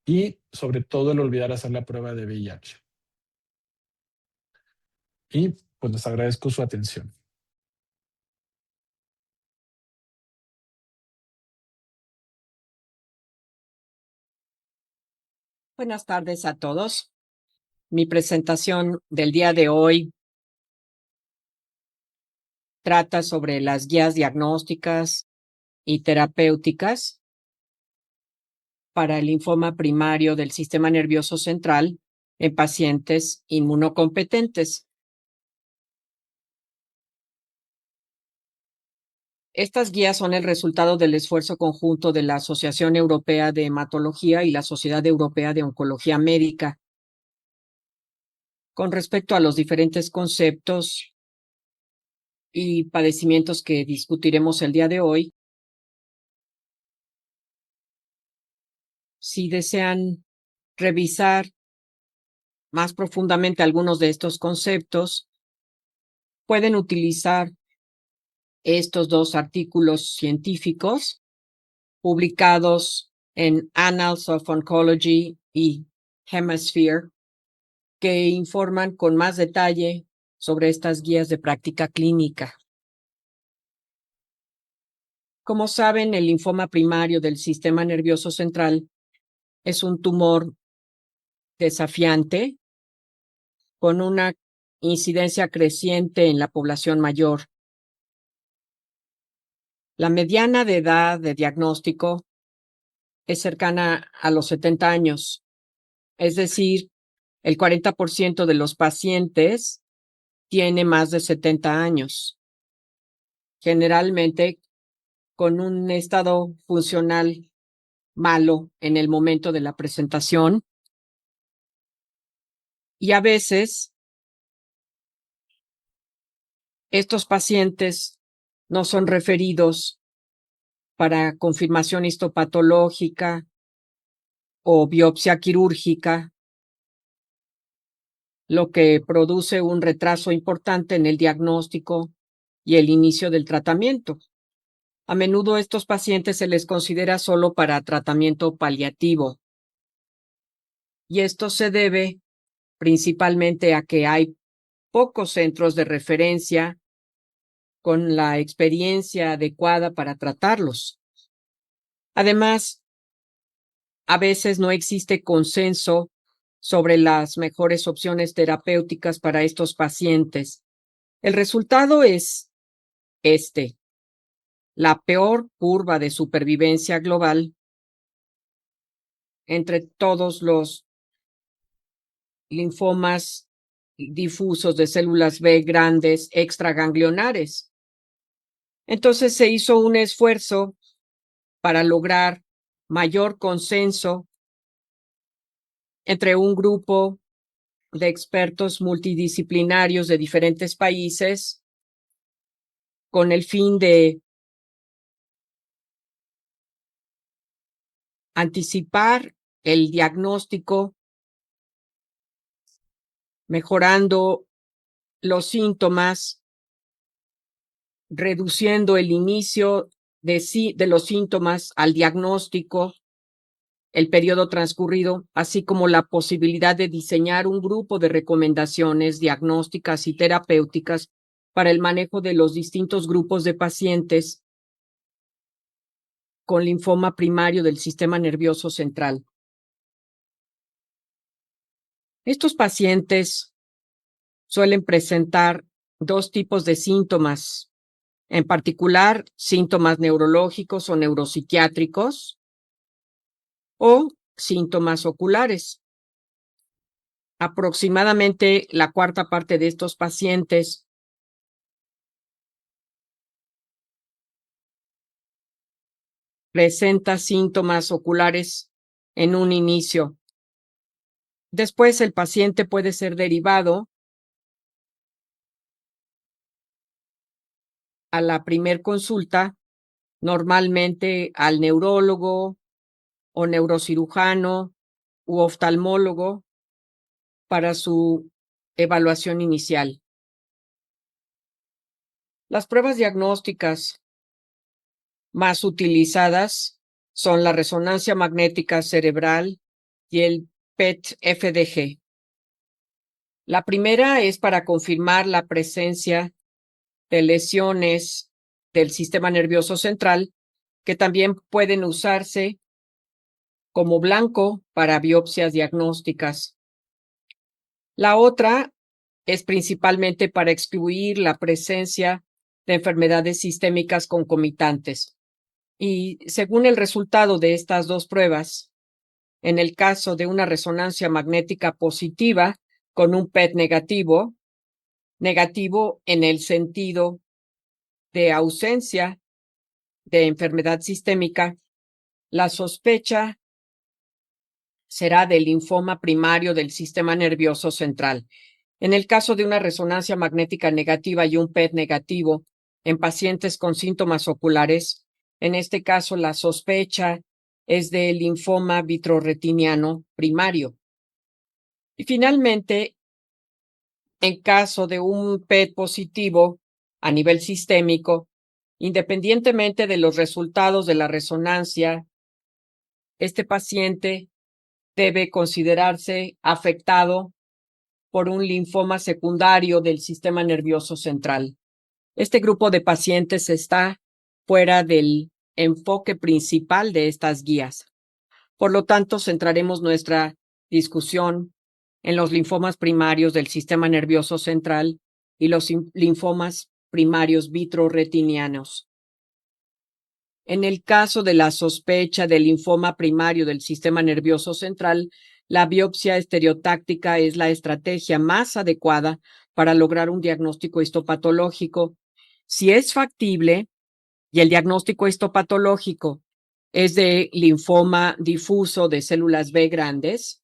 Y sobre todo el olvidar hacer la prueba de VIH. Y pues les agradezco su atención. Buenas tardes a todos. Mi presentación del día de hoy trata sobre las guías diagnósticas y terapéuticas para el linfoma primario del sistema nervioso central en pacientes inmunocompetentes. Estas guías son el resultado del esfuerzo conjunto de la Asociación Europea de Hematología y la Sociedad Europea de Oncología Médica. Con respecto a los diferentes conceptos y padecimientos que discutiremos el día de hoy, si desean revisar más profundamente algunos de estos conceptos, pueden utilizar estos dos artículos científicos publicados en Annals of Oncology y Hemisphere, que informan con más detalle sobre estas guías de práctica clínica. Como saben, el linfoma primario del sistema nervioso central es un tumor desafiante con una incidencia creciente en la población mayor. La mediana de edad de diagnóstico es cercana a los 70 años, es decir, el 40% de los pacientes tiene más de 70 años, generalmente con un estado funcional malo en el momento de la presentación, y a veces estos pacientes no son referidos para confirmación histopatológica o biopsia quirúrgica, lo que produce un retraso importante en el diagnóstico y el inicio del tratamiento. A menudo estos pacientes se les considera solo para tratamiento paliativo, y esto se debe principalmente a que hay pocos centros de referencia con la experiencia adecuada para tratarlos. Además, a veces no existe consenso sobre las mejores opciones terapéuticas para estos pacientes. El resultado es la peor curva de supervivencia global entre todos los linfomas difusos de células B grandes extraganglionares. Entonces se hizo un esfuerzo para lograr mayor consenso entre un grupo de expertos multidisciplinarios de diferentes países con el fin de anticipar el diagnóstico, mejorando los síntomas, reduciendo el inicio de los síntomas al diagnóstico, el periodo transcurrido, así como la posibilidad de diseñar un grupo de recomendaciones diagnósticas y terapéuticas para el manejo de los distintos grupos de pacientes con linfoma primario del sistema nervioso central. Estos pacientes suelen presentar dos tipos de síntomas, en particular síntomas neurológicos o neuropsiquiátricos o síntomas oculares. Aproximadamente la cuarta parte de estos pacientes presenta síntomas oculares en un inicio. Después el paciente puede ser derivado a la primer consulta, normalmente al neurólogo o neurocirujano u oftalmólogo para su evaluación inicial. Las pruebas diagnósticas más utilizadas son la resonancia magnética cerebral y el PET-FDG. La primera es para confirmar la presencia de lesiones del sistema nervioso central, que también pueden usarse como blanco para biopsias diagnósticas. La otra es principalmente para excluir la presencia de enfermedades sistémicas concomitantes. Y según el resultado de estas dos pruebas, en el caso de una resonancia magnética positiva con un PET negativo, negativo en el sentido de ausencia de enfermedad sistémica, la sospecha será del linfoma primario del sistema nervioso central. En el caso de una resonancia magnética negativa y un PET negativo en pacientes con síntomas oculares, en este caso la sospecha es del linfoma vitrorretiniano primario. Y finalmente, en caso de un PET positivo a nivel sistémico, independientemente de los resultados de la resonancia, este paciente debe considerarse afectado por un linfoma secundario del sistema nervioso central. Este grupo de pacientes está fuera del enfoque principal de estas guías. Por lo tanto, centraremos nuestra discusión en los linfomas primarios del sistema nervioso central y los linfomas primarios vitrorretinianos. En el caso de la sospecha del linfoma primario del sistema nervioso central, la biopsia estereotáctica es la estrategia más adecuada para lograr un diagnóstico histopatológico. Si es factible y el diagnóstico histopatológico es de linfoma difuso de células B grandes,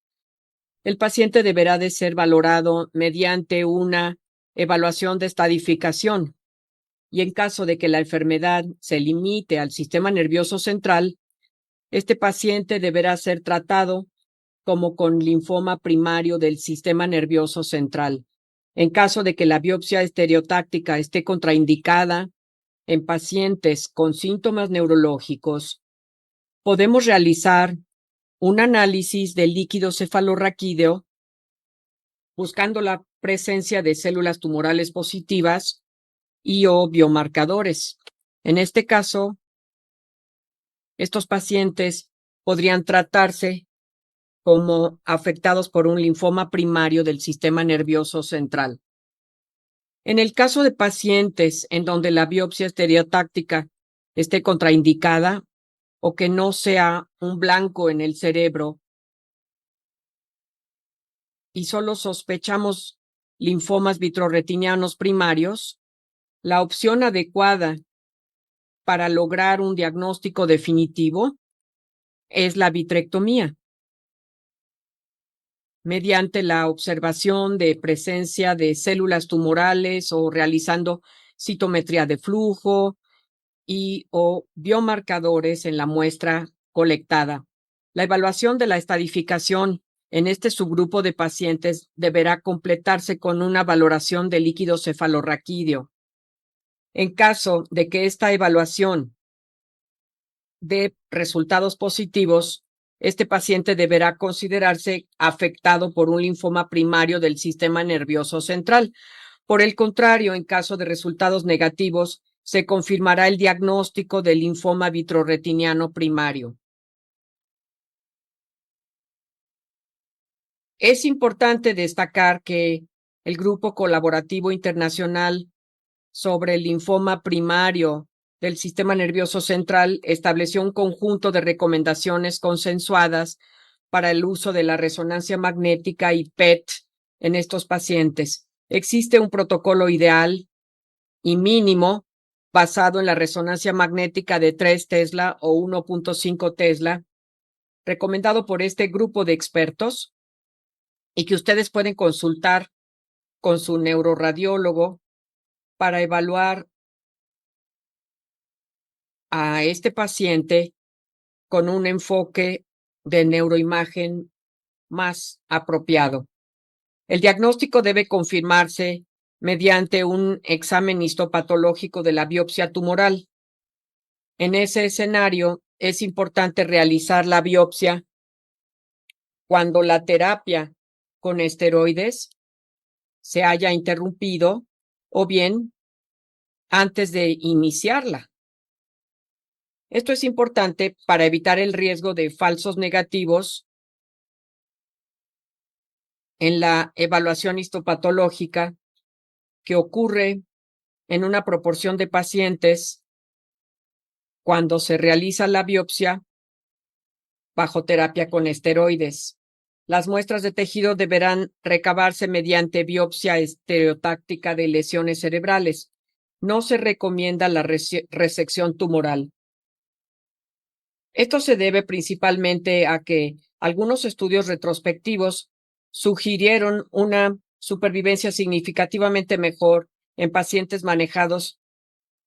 el paciente deberá de ser valorado mediante una evaluación de estadificación. Y en caso de que la enfermedad se limite al sistema nervioso central, este paciente deberá ser tratado como con linfoma primario del sistema nervioso central. En caso de que la biopsia estereotáctica esté contraindicada en pacientes con síntomas neurológicos, podemos realizar un análisis del líquido cefalorraquídeo buscando la presencia de células tumorales positivas y o biomarcadores. En este caso, estos pacientes podrían tratarse como afectados por un linfoma primario del sistema nervioso central. En el caso de pacientes en donde la biopsia estereotáctica esté contraindicada o que no sea un blanco en el cerebro y solo sospechamos linfomas vitrorretinianos primarios, la opción adecuada para lograr un diagnóstico definitivo es la vitrectomía, mediante la observación de presencia de células tumorales o realizando citometría de flujo y o biomarcadores en la muestra colectada. La evaluación de la estadificación en este subgrupo de pacientes deberá completarse con una valoración de líquido cefalorraquídeo. En caso de que esta evaluación dé resultados positivos, este paciente deberá considerarse afectado por un linfoma primario del sistema nervioso central. Por el contrario, en caso de resultados negativos, se confirmará el diagnóstico del linfoma vitroretiniano primario. Es importante destacar que el Grupo Colaborativo Internacional sobre el Linfoma Primario del Sistema Nervioso Central estableció un conjunto de recomendaciones consensuadas para el uso de la resonancia magnética y PET en estos pacientes. Existe un protocolo ideal y mínimo basado en la resonancia magnética de 3 Tesla o 1.5 Tesla, recomendado por este grupo de expertos y que ustedes pueden consultar con su neuroradiólogo para evaluar a este paciente con un enfoque de neuroimagen más apropiado. El diagnóstico debe confirmarse mediante un examen histopatológico de la biopsia tumoral. En ese escenario, es importante realizar la biopsia cuando la terapia con esteroides se haya interrumpido o bien antes de iniciarla. Esto es importante para evitar el riesgo de falsos negativos en la evaluación histopatológica que ocurre en una proporción de pacientes cuando se realiza la biopsia bajo terapia con esteroides. Las muestras de tejido deberán recabarse mediante biopsia estereotáctica de lesiones cerebrales. No se recomienda la resección tumoral. Esto se debe principalmente a que algunos estudios retrospectivos sugirieron una supervivencia significativamente mejor en pacientes manejados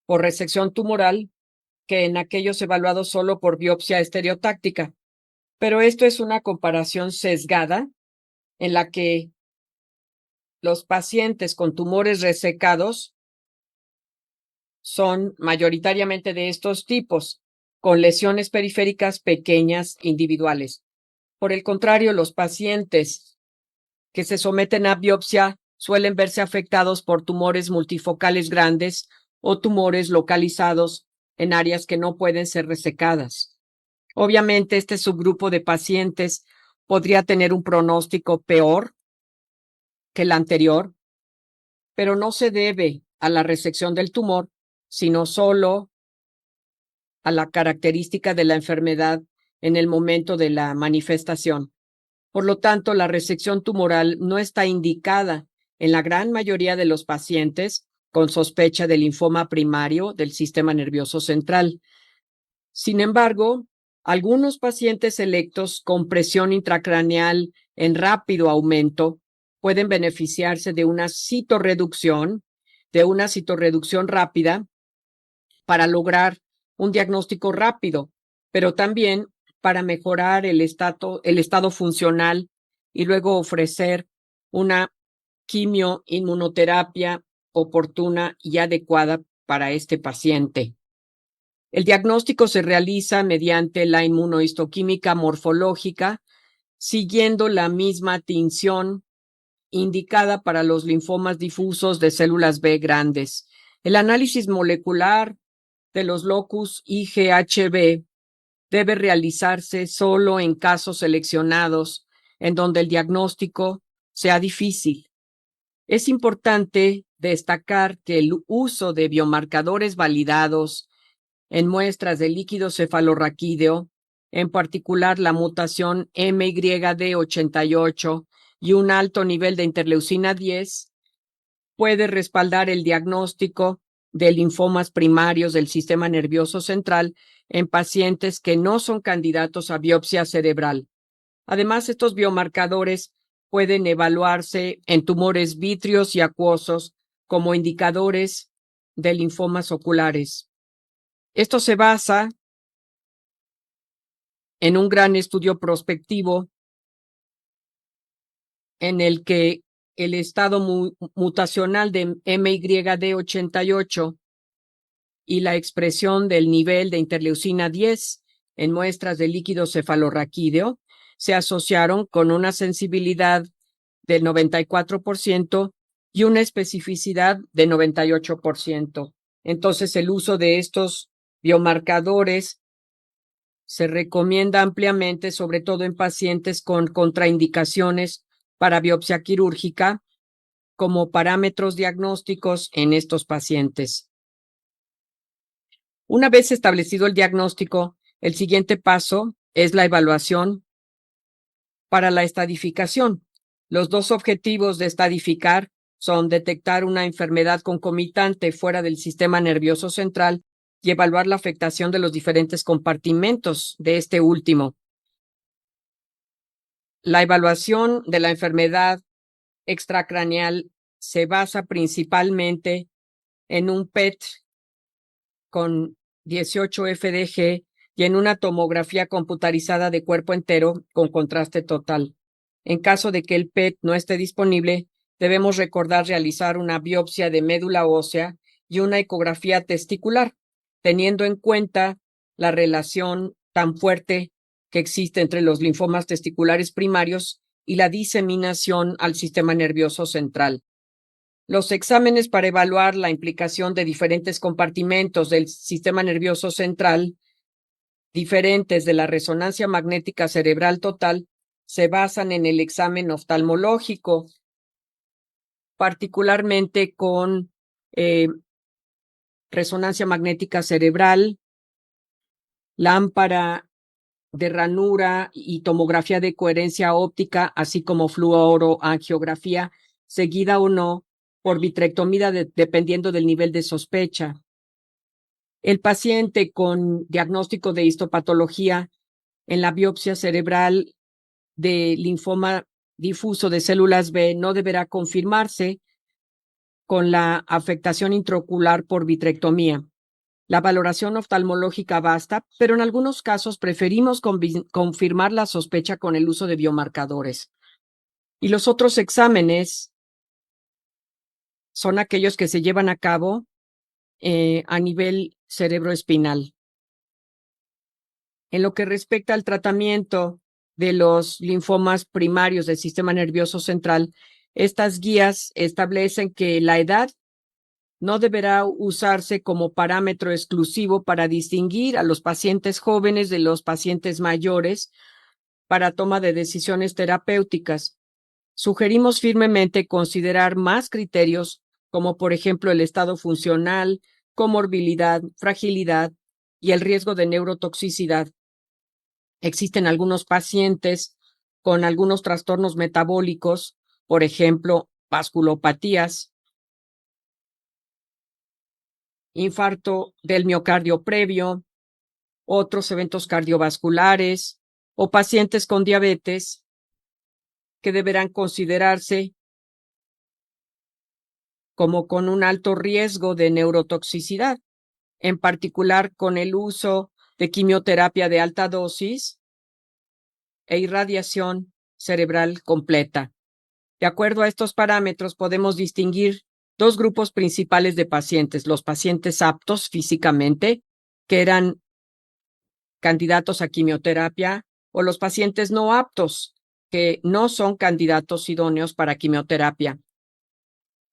por resección tumoral que en aquellos evaluados solo por biopsia estereotáctica. Pero esto es una comparación sesgada en la que los pacientes con tumores resecados son mayoritariamente de estos tipos, con lesiones periféricas pequeñas individuales. Por el contrario, los pacientes que se someten a biopsia suelen verse afectados por tumores multifocales grandes o tumores localizados en áreas que no pueden ser resecadas. Obviamente, este subgrupo de pacientes podría tener un pronóstico peor que el anterior, pero no se debe a la resección del tumor, sino solo a la característica de la enfermedad en el momento de la manifestación. Por lo tanto, la resección tumoral no está indicada en la gran mayoría de los pacientes con sospecha de linfoma primario del sistema nervioso central. Sin embargo, algunos pacientes selectos con presión intracraneal en rápido aumento pueden beneficiarse de una citorreducción rápida para lograr un diagnóstico rápido, pero también para mejorar el estado funcional y luego ofrecer una quimioinmunoterapia oportuna y adecuada para este paciente. El diagnóstico se realiza mediante la inmunohistoquímica morfológica, siguiendo la misma tinción indicada para los linfomas difusos de células B grandes. El análisis molecular de los locus IgHV debe realizarse solo en casos seleccionados en donde el diagnóstico sea difícil. Es importante destacar que el uso de biomarcadores validados en muestras de líquido cefalorraquídeo, en particular la mutación MYD88 y un alto nivel de interleucina 10, puede respaldar el diagnóstico de linfomas primarios del sistema nervioso central en pacientes que no son candidatos a biopsia cerebral. Además, estos biomarcadores pueden evaluarse en tumores vítreos y acuosos como indicadores de linfomas oculares. Esto se basa en un gran estudio prospectivo en el que el estado mutacional de MYD88 y la expresión del nivel de interleucina 10 en muestras de líquido cefalorraquídeo se asociaron con una sensibilidad del 94% y una especificidad de 98%. Entonces, el uso de estos biomarcadores se recomienda ampliamente, sobre todo en pacientes con contraindicaciones para biopsia quirúrgica, como parámetros diagnósticos en estos pacientes. Una vez establecido el diagnóstico, el siguiente paso es la evaluación para la estadificación. Los dos objetivos de estadificar son detectar una enfermedad concomitante fuera del sistema nervioso central y evaluar la afectación de los diferentes compartimentos de este último. La evaluación de la enfermedad extracraneal se basa principalmente en un PET con 18 FDG y en una tomografía computarizada de cuerpo entero con contraste total. En caso de que el PET no esté disponible, debemos recordar realizar una biopsia de médula ósea y una ecografía testicular, teniendo en cuenta la relación tan fuerte que existe entre los linfomas testiculares primarios y la diseminación al sistema nervioso central. Los exámenes para evaluar la implicación de diferentes compartimentos del sistema nervioso central, diferentes de la resonancia magnética cerebral total, se basan en el examen oftalmológico, particularmente con resonancia magnética cerebral, lámpara de ranura y tomografía de coherencia óptica, así como fluoroangiografía, seguida o no por vitrectomía dependiendo del nivel de sospecha. El paciente con diagnóstico de histopatología en la biopsia cerebral de linfoma difuso de células B no deberá confirmarse con la afectación intraocular por vitrectomía. La valoración oftalmológica basta, pero en algunos casos preferimos confirmar la sospecha con el uso de biomarcadores. Y los otros exámenes son aquellos que se llevan a cabo a nivel cerebroespinal. En lo que respecta al tratamiento de los linfomas primarios del sistema nervioso central, estas guías establecen que la edad no deberá usarse como parámetro exclusivo para distinguir a los pacientes jóvenes de los pacientes mayores para toma de decisiones terapéuticas. Sugerimos firmemente considerar más criterios como, por ejemplo, el estado funcional, comorbilidad, fragilidad y el riesgo de neurotoxicidad. Existen algunos pacientes con algunos trastornos metabólicos, por ejemplo, vasculopatías, infarto del miocardio previo, otros eventos cardiovasculares o pacientes con diabetes que deberán considerarse como con un alto riesgo de neurotoxicidad, en particular con el uso de quimioterapia de alta dosis e irradiación cerebral completa. De acuerdo a estos parámetros, podemos distinguir dos grupos principales de pacientes: los pacientes aptos físicamente, que eran candidatos a quimioterapia, o los pacientes no aptos, que no son candidatos idóneos para quimioterapia.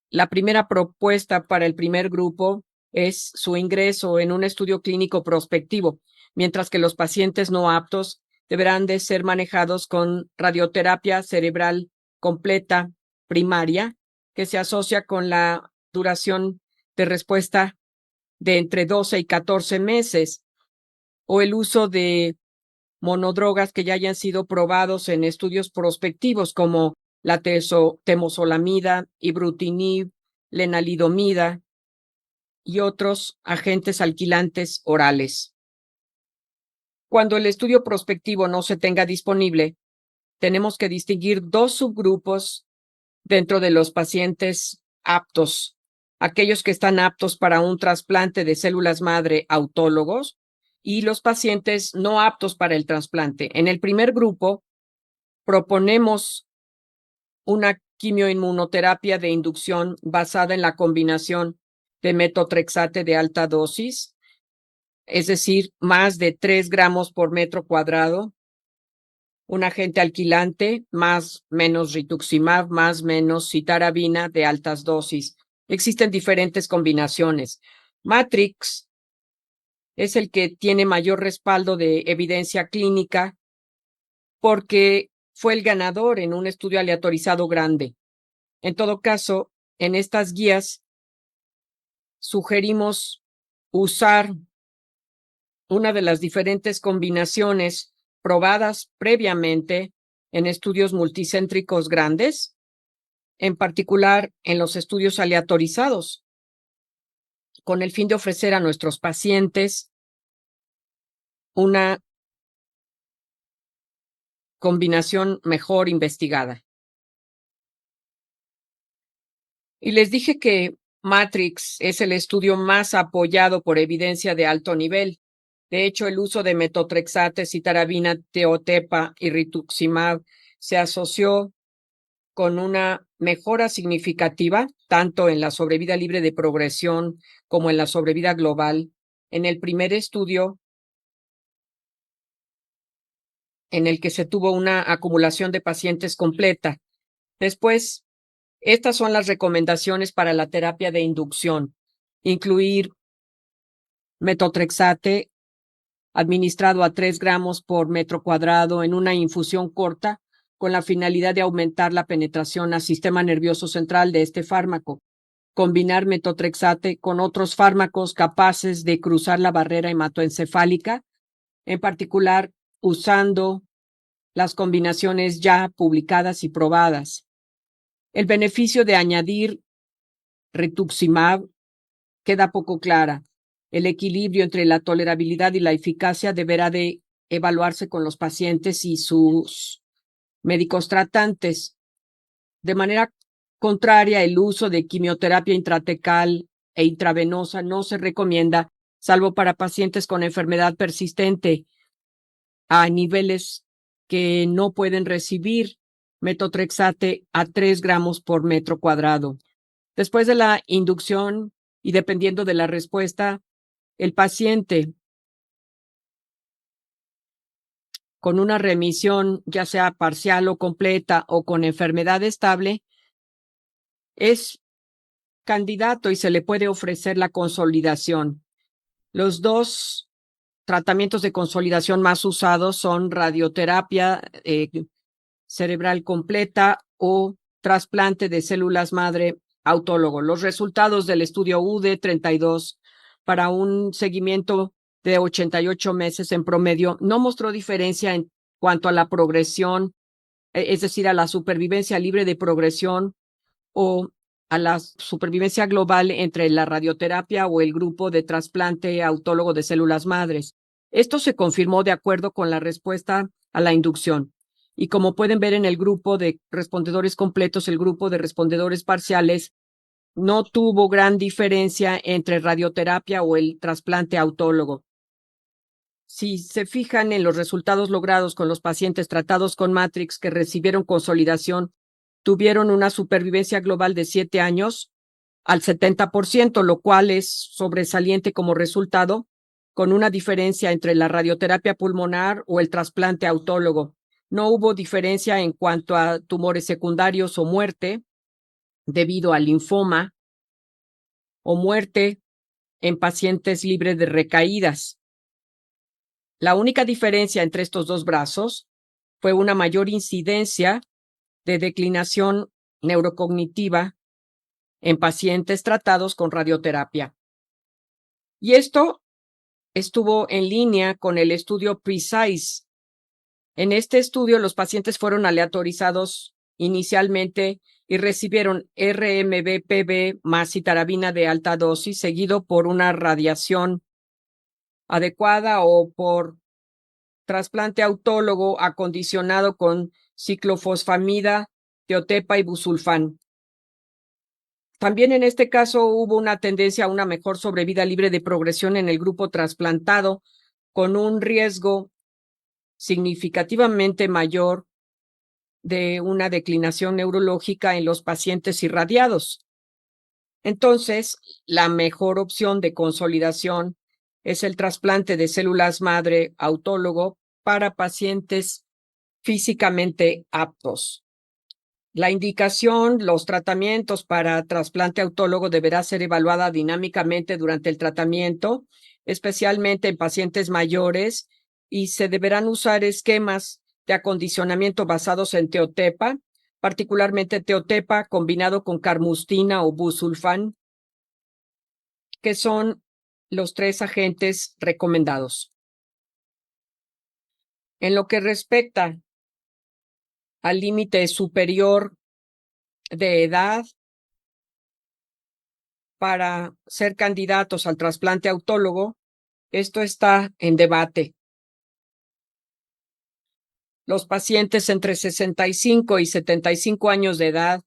La primera propuesta para el primer grupo es su ingreso en un estudio clínico prospectivo, mientras que los pacientes no aptos deberán de ser manejados con radioterapia cerebral completa primaria, que se asocia con la duración de respuesta de entre 12 y 14 meses, o el uso de monodrogas que ya hayan sido probados en estudios prospectivos, como la temozolomida, ibrutinib, lenalidomida y otros agentes alquilantes orales. Cuando el estudio prospectivo no se tenga disponible, tenemos que distinguir dos subgrupos dentro de los pacientes aptos: aquellos que están aptos para un trasplante de células madre autólogos y los pacientes no aptos para el trasplante. En el primer grupo, proponemos una quimioinmunoterapia de inducción basada en la combinación de metotrexate de alta dosis, es decir, más de 3 gramos por metro cuadrado, un agente alquilante, más menos rituximab, más menos citarabina de altas dosis. Existen diferentes combinaciones. Matrix es el que tiene mayor respaldo de evidencia clínica porque fue el ganador en un estudio aleatorizado grande. En todo caso, en estas guías sugerimos usar una de las diferentes combinaciones probadas previamente en estudios multicéntricos grandes, en particular en los estudios aleatorizados, con el fin de ofrecer a nuestros pacientes una combinación mejor investigada. Y les dije que Matrix es el estudio más apoyado por evidencia de alto nivel. De hecho, el uso de metotrexate, citarabina, teotepa y rituximab se asoció con una mejora significativa tanto en la sobrevida libre de progresión como en la sobrevida global en el primer estudio en el que se tuvo una acumulación de pacientes completa. Después, estas son las recomendaciones para la terapia de inducción. Incluir metotrexate administrado a 3 gramos por metro cuadrado en una infusión corta con la finalidad de aumentar la penetración al sistema nervioso central de este fármaco. Combinar metotrexate con otros fármacos capaces de cruzar la barrera hematoencefálica, en particular usando las combinaciones ya publicadas y probadas. El beneficio de añadir rituximab queda poco clara. El equilibrio entre la tolerabilidad y la eficacia deberá de evaluarse con los pacientes y sus médicos tratantes. De manera contraria, el uso de quimioterapia intratecal e intravenosa no se recomienda, salvo para pacientes con enfermedad persistente a niveles que no pueden recibir metotrexate a 3 gramos por metro cuadrado. Después de la inducción y dependiendo de la respuesta, el paciente con una remisión, ya sea parcial o completa o con enfermedad estable, es candidato y se le puede ofrecer la consolidación. Los dos tratamientos de consolidación más usados son radioterapia cerebral completa o trasplante de células madre autólogo. Los resultados del estudio UD32 para un seguimiento de 88 meses en promedio no mostró diferencia en cuanto a la progresión, es decir, a la supervivencia libre de progresión o a la supervivencia global entre la radioterapia o el grupo de trasplante autólogo de células madres. Esto se confirmó de acuerdo con la respuesta a la inducción. Y como pueden ver en el grupo de respondedores completos, el grupo de respondedores parciales no tuvo gran diferencia entre radioterapia o el trasplante autólogo. Si se fijan en los resultados logrados con los pacientes tratados con Matrix que recibieron consolidación, tuvieron una supervivencia global de 7 años al 70%, lo cual es sobresaliente como resultado, con una diferencia entre la radioterapia pulmonar o el trasplante autólogo. No hubo diferencia en cuanto a tumores secundarios o muerte debido al linfoma o muerte en pacientes libres de recaídas. La única diferencia entre estos dos brazos fue una mayor incidencia de declinación neurocognitiva en pacientes tratados con radioterapia. Y esto estuvo en línea con el estudio PRECISE. En este estudio, los pacientes fueron aleatorizados inicialmente y recibieron RMBPB más citarabina de alta dosis, seguido por una radiación adecuada o por trasplante autólogo acondicionado con ciclofosfamida, teotepa y busulfán. También en este caso hubo una tendencia a una mejor sobrevida libre de progresión en el grupo trasplantado, con un riesgo significativamente mayor de una declinación neurológica en los pacientes irradiados. Entonces, la mejor opción de consolidación es el trasplante de células madre autólogo para pacientes físicamente aptos. La indicación, los tratamientos para trasplante autólogo deberá ser evaluada dinámicamente durante el tratamiento, especialmente en pacientes mayores, y se deberán usar esquemas de acondicionamiento basados en teotepa, particularmente teotepa combinado con carmustina o busulfán, que son los 3 agentes recomendados. En lo que respecta al límite superior de edad para ser candidatos al trasplante autólogo, esto está en debate. Los pacientes entre 65 y 75 años de edad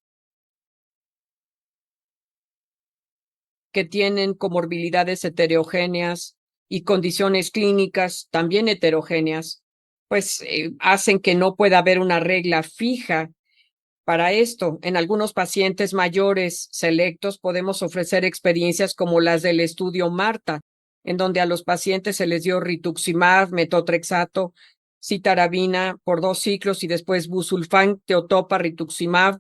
que tienen comorbilidades heterogéneas y condiciones clínicas también heterogéneas, pues hacen que no pueda haber una regla fija para esto. En algunos pacientes mayores selectos podemos ofrecer experiencias como las del estudio Marta, en donde a los pacientes se les dio rituximab, metotrexato, citarabina por 2 ciclos y después busulfán, teotopa, rituximab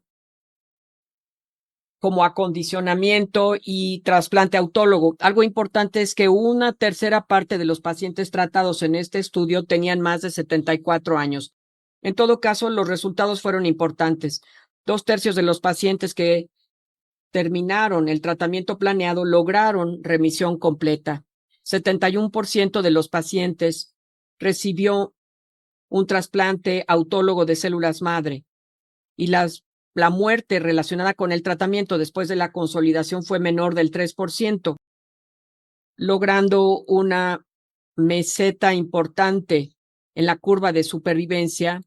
como acondicionamiento y trasplante autólogo. Algo importante es que una tercera parte de los pacientes tratados en este estudio tenían más de 74 años. En todo caso, los resultados fueron importantes. 2/3 de los pacientes que terminaron el tratamiento planeado lograron remisión completa. 71% de los pacientes recibió un trasplante autólogo de células madre y la muerte relacionada con el tratamiento después de la consolidación fue menor del 3%, logrando una meseta importante en la curva de supervivencia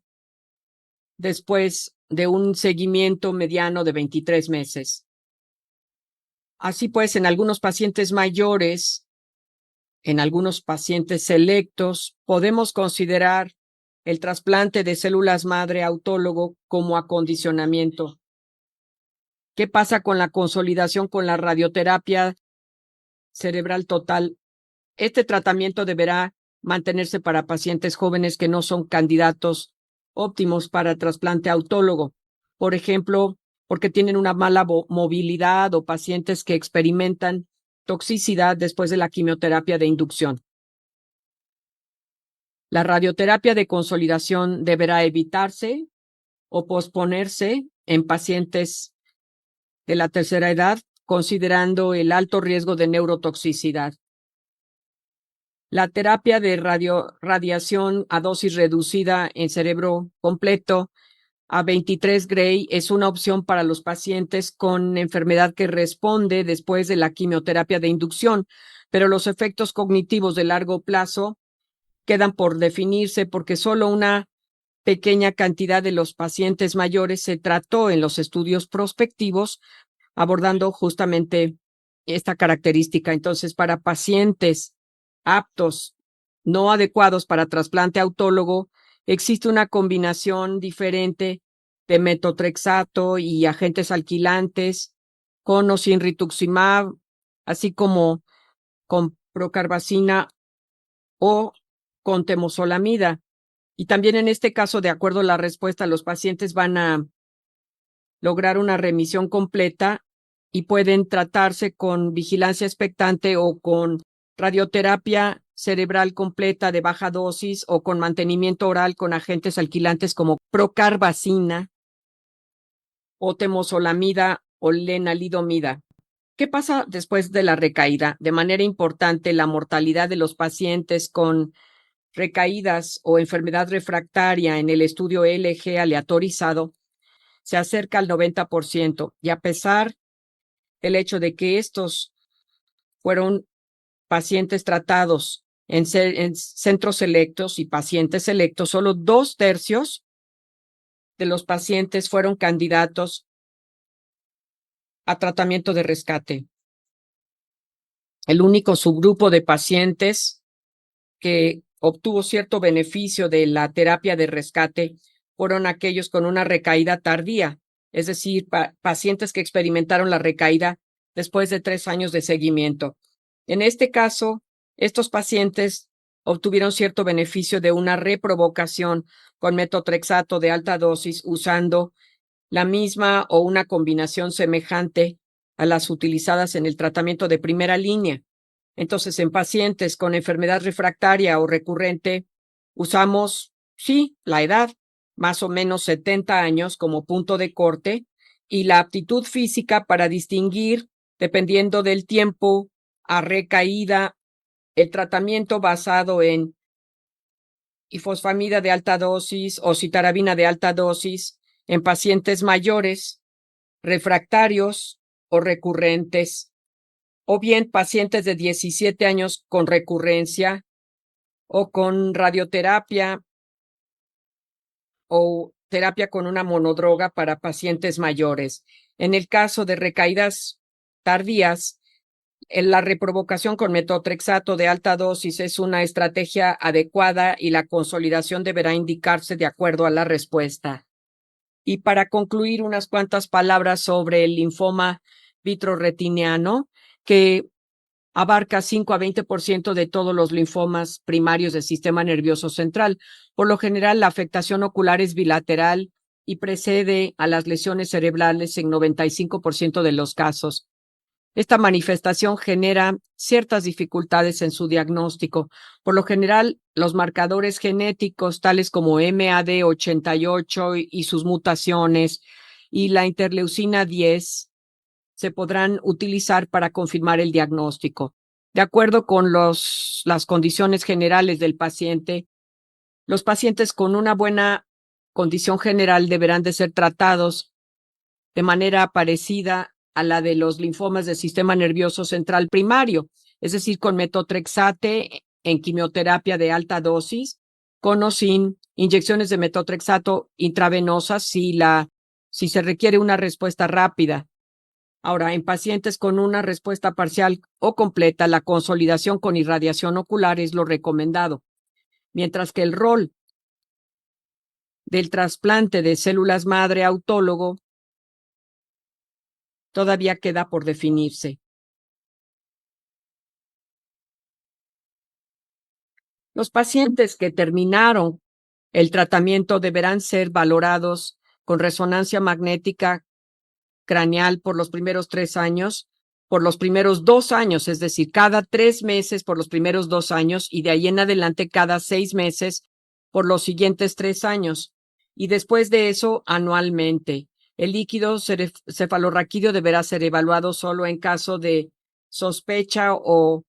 después de un seguimiento mediano de 23 meses. Así pues, en algunos pacientes mayores, en algunos pacientes selectos, podemos considerar el trasplante de células madre autólogo como acondicionamiento. ¿Qué pasa con la consolidación con la radioterapia cerebral total? Este tratamiento deberá mantenerse para pacientes jóvenes que no son candidatos óptimos para trasplante autólogo. Por ejemplo, porque tienen una mala movilidad o pacientes que experimentan toxicidad después de la quimioterapia de inducción. La radioterapia de consolidación deberá evitarse o posponerse en pacientes de la tercera edad, considerando el alto riesgo de neurotoxicidad. La terapia de radiación a dosis reducida en cerebro completo a 23 Gray es una opción para los pacientes con enfermedad que responde después de la quimioterapia de inducción, pero los efectos cognitivos de largo plazo quedan por definirse porque solo una pequeña cantidad de los pacientes mayores se trató en los estudios prospectivos, abordando justamente esta característica. Entonces, para pacientes aptos, no adecuados para trasplante autólogo, existe una combinación diferente de metotrexato y agentes alquilantes, con o sin rituximab, así como con procarbazina o con temozolomida. Y también en este caso, de acuerdo a la respuesta, los pacientes van a lograr una remisión completa y pueden tratarse con vigilancia expectante o con radioterapia cerebral completa de baja dosis o con mantenimiento oral con agentes alquilantes como procarbazina o temozolomida o lenalidomida. ¿Qué pasa después de la recaída? De manera importante, la mortalidad de los pacientes con recaídas o enfermedad refractaria en el estudio LG aleatorizado se acerca al 90%, y a pesar del hecho de que estos fueron pacientes tratados en centros selectos y pacientes selectos, solo 2/3 de los pacientes fueron candidatos a tratamiento de rescate. El único subgrupo de pacientes que obtuvo cierto beneficio de la terapia de rescate fueron aquellos con una recaída tardía, es decir, pacientes que experimentaron la recaída después de 3 años de seguimiento. En este caso, estos pacientes obtuvieron cierto beneficio de una reprovocación con metotrexato de alta dosis usando la misma o una combinación semejante a las utilizadas en el tratamiento de primera línea. Entonces, en pacientes con enfermedad refractaria o recurrente, usamos, sí, la edad, más o menos 70 años como punto de corte, y la aptitud física para distinguir, dependiendo del tiempo, a recaída, el tratamiento basado en ifosfamida de alta dosis o citarabina de alta dosis en pacientes mayores, refractarios o recurrentes, o bien pacientes de 17 años con recurrencia o con radioterapia o terapia con una monodroga para pacientes mayores. En el caso de recaídas tardías, la reprovocación con metotrexato de alta dosis es una estrategia adecuada y la consolidación deberá indicarse de acuerdo a la respuesta. Y para concluir, unas cuantas palabras sobre el linfoma vitroretiniano, que abarca 5 a 20% de todos los linfomas primarios del sistema nervioso central. Por lo general, la afectación ocular es bilateral y precede a las lesiones cerebrales en 95% de los casos. Esta manifestación genera ciertas dificultades en su diagnóstico. Por lo general, los marcadores genéticos, tales como MAD88 y sus mutaciones y la interleucina 10, se podrán utilizar para confirmar el diagnóstico. De acuerdo con las condiciones generales del paciente, los pacientes con una buena condición general deberán de ser tratados de manera parecida a la de los linfomas del sistema nervioso central primario, es decir, con metotrexate en quimioterapia de alta dosis, con o sin inyecciones de metotrexato intravenosas si se requiere una respuesta rápida. Ahora, en pacientes con una respuesta parcial o completa, la consolidación con irradiación ocular es lo recomendado, mientras que el rol del trasplante de células madre autólogo todavía queda por definirse. Los pacientes que terminaron el tratamiento deberán ser valorados con resonancia magnética craneal por los primeros 3 años, por los primeros 2 años, es decir, cada 3 meses por los primeros 2 años y de ahí en adelante cada 6 meses por los siguientes 3 años. Y después de eso, anualmente. El líquido cefalorraquídeo deberá ser evaluado solo en caso de sospecha o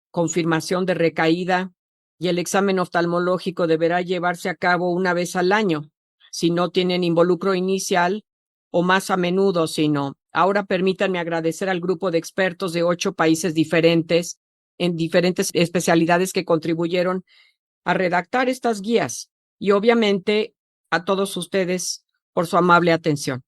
confirmación de recaída y el examen oftalmológico deberá llevarse a cabo una vez al año, si no tienen involucro inicial o más a menudo, si no. Ahora permítanme agradecer al grupo de expertos de 8 países diferentes, en diferentes especialidades que contribuyeron a redactar estas guías y obviamente a todos ustedes por su amable atención.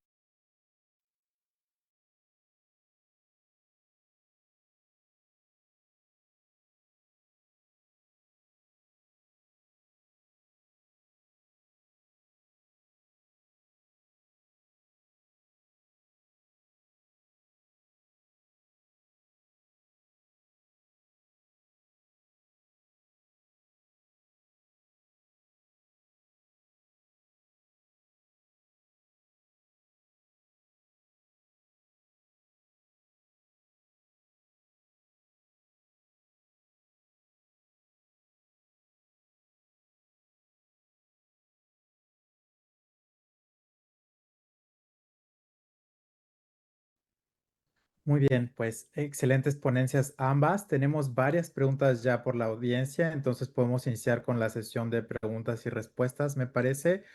Muy bien, pues excelentes ponencias ambas. Tenemos varias preguntas ya por la audiencia, entonces podemos iniciar con la sesión de preguntas y respuestas, me parece.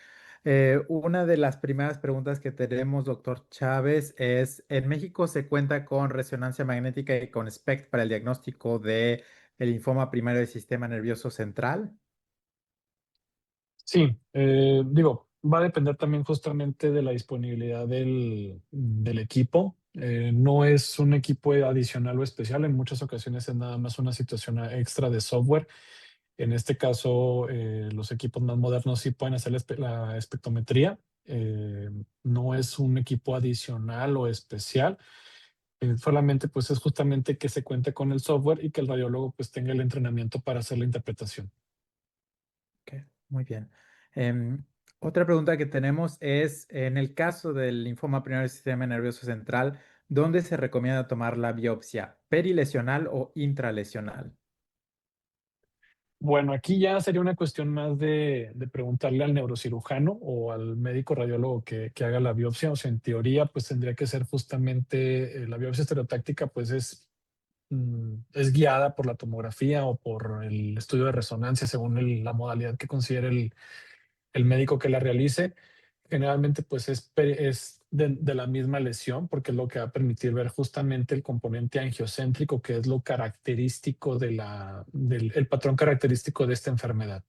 Una de las primeras preguntas que tenemos, doctor Chávez, es, ¿en México se cuenta con resonancia magnética y con SPECT para el diagnóstico de el linfoma primario del sistema nervioso central? Sí, va a depender también justamente de la disponibilidad del equipo. No es un equipo adicional o especial, en muchas ocasiones es nada más una situación extra de software. En este caso, los equipos más modernos sí pueden hacer la espectrometría. No es un equipo adicional o especial. Solamente pues es justamente que se cuente con el software y que el radiólogo pues tenga el entrenamiento para hacer la interpretación. Ok, muy bien. Em, Otra pregunta que tenemos es, en el caso del linfoma primario del sistema nervioso central, ¿dónde se recomienda tomar la biopsia? ¿Perilesional o intralesional? Bueno, aquí ya sería una cuestión más de preguntarle al neurocirujano o al médico radiólogo que haga la biopsia. O sea, en teoría, pues tendría que ser justamente la biopsia estereotáctica, pues es guiada por la tomografía o por el estudio de resonancia según la modalidad que considere el médico que la realice. Generalmente pues es de la misma lesión porque es lo que va a permitir ver justamente el componente angiocéntrico, que es lo característico del el patrón característico de esta enfermedad.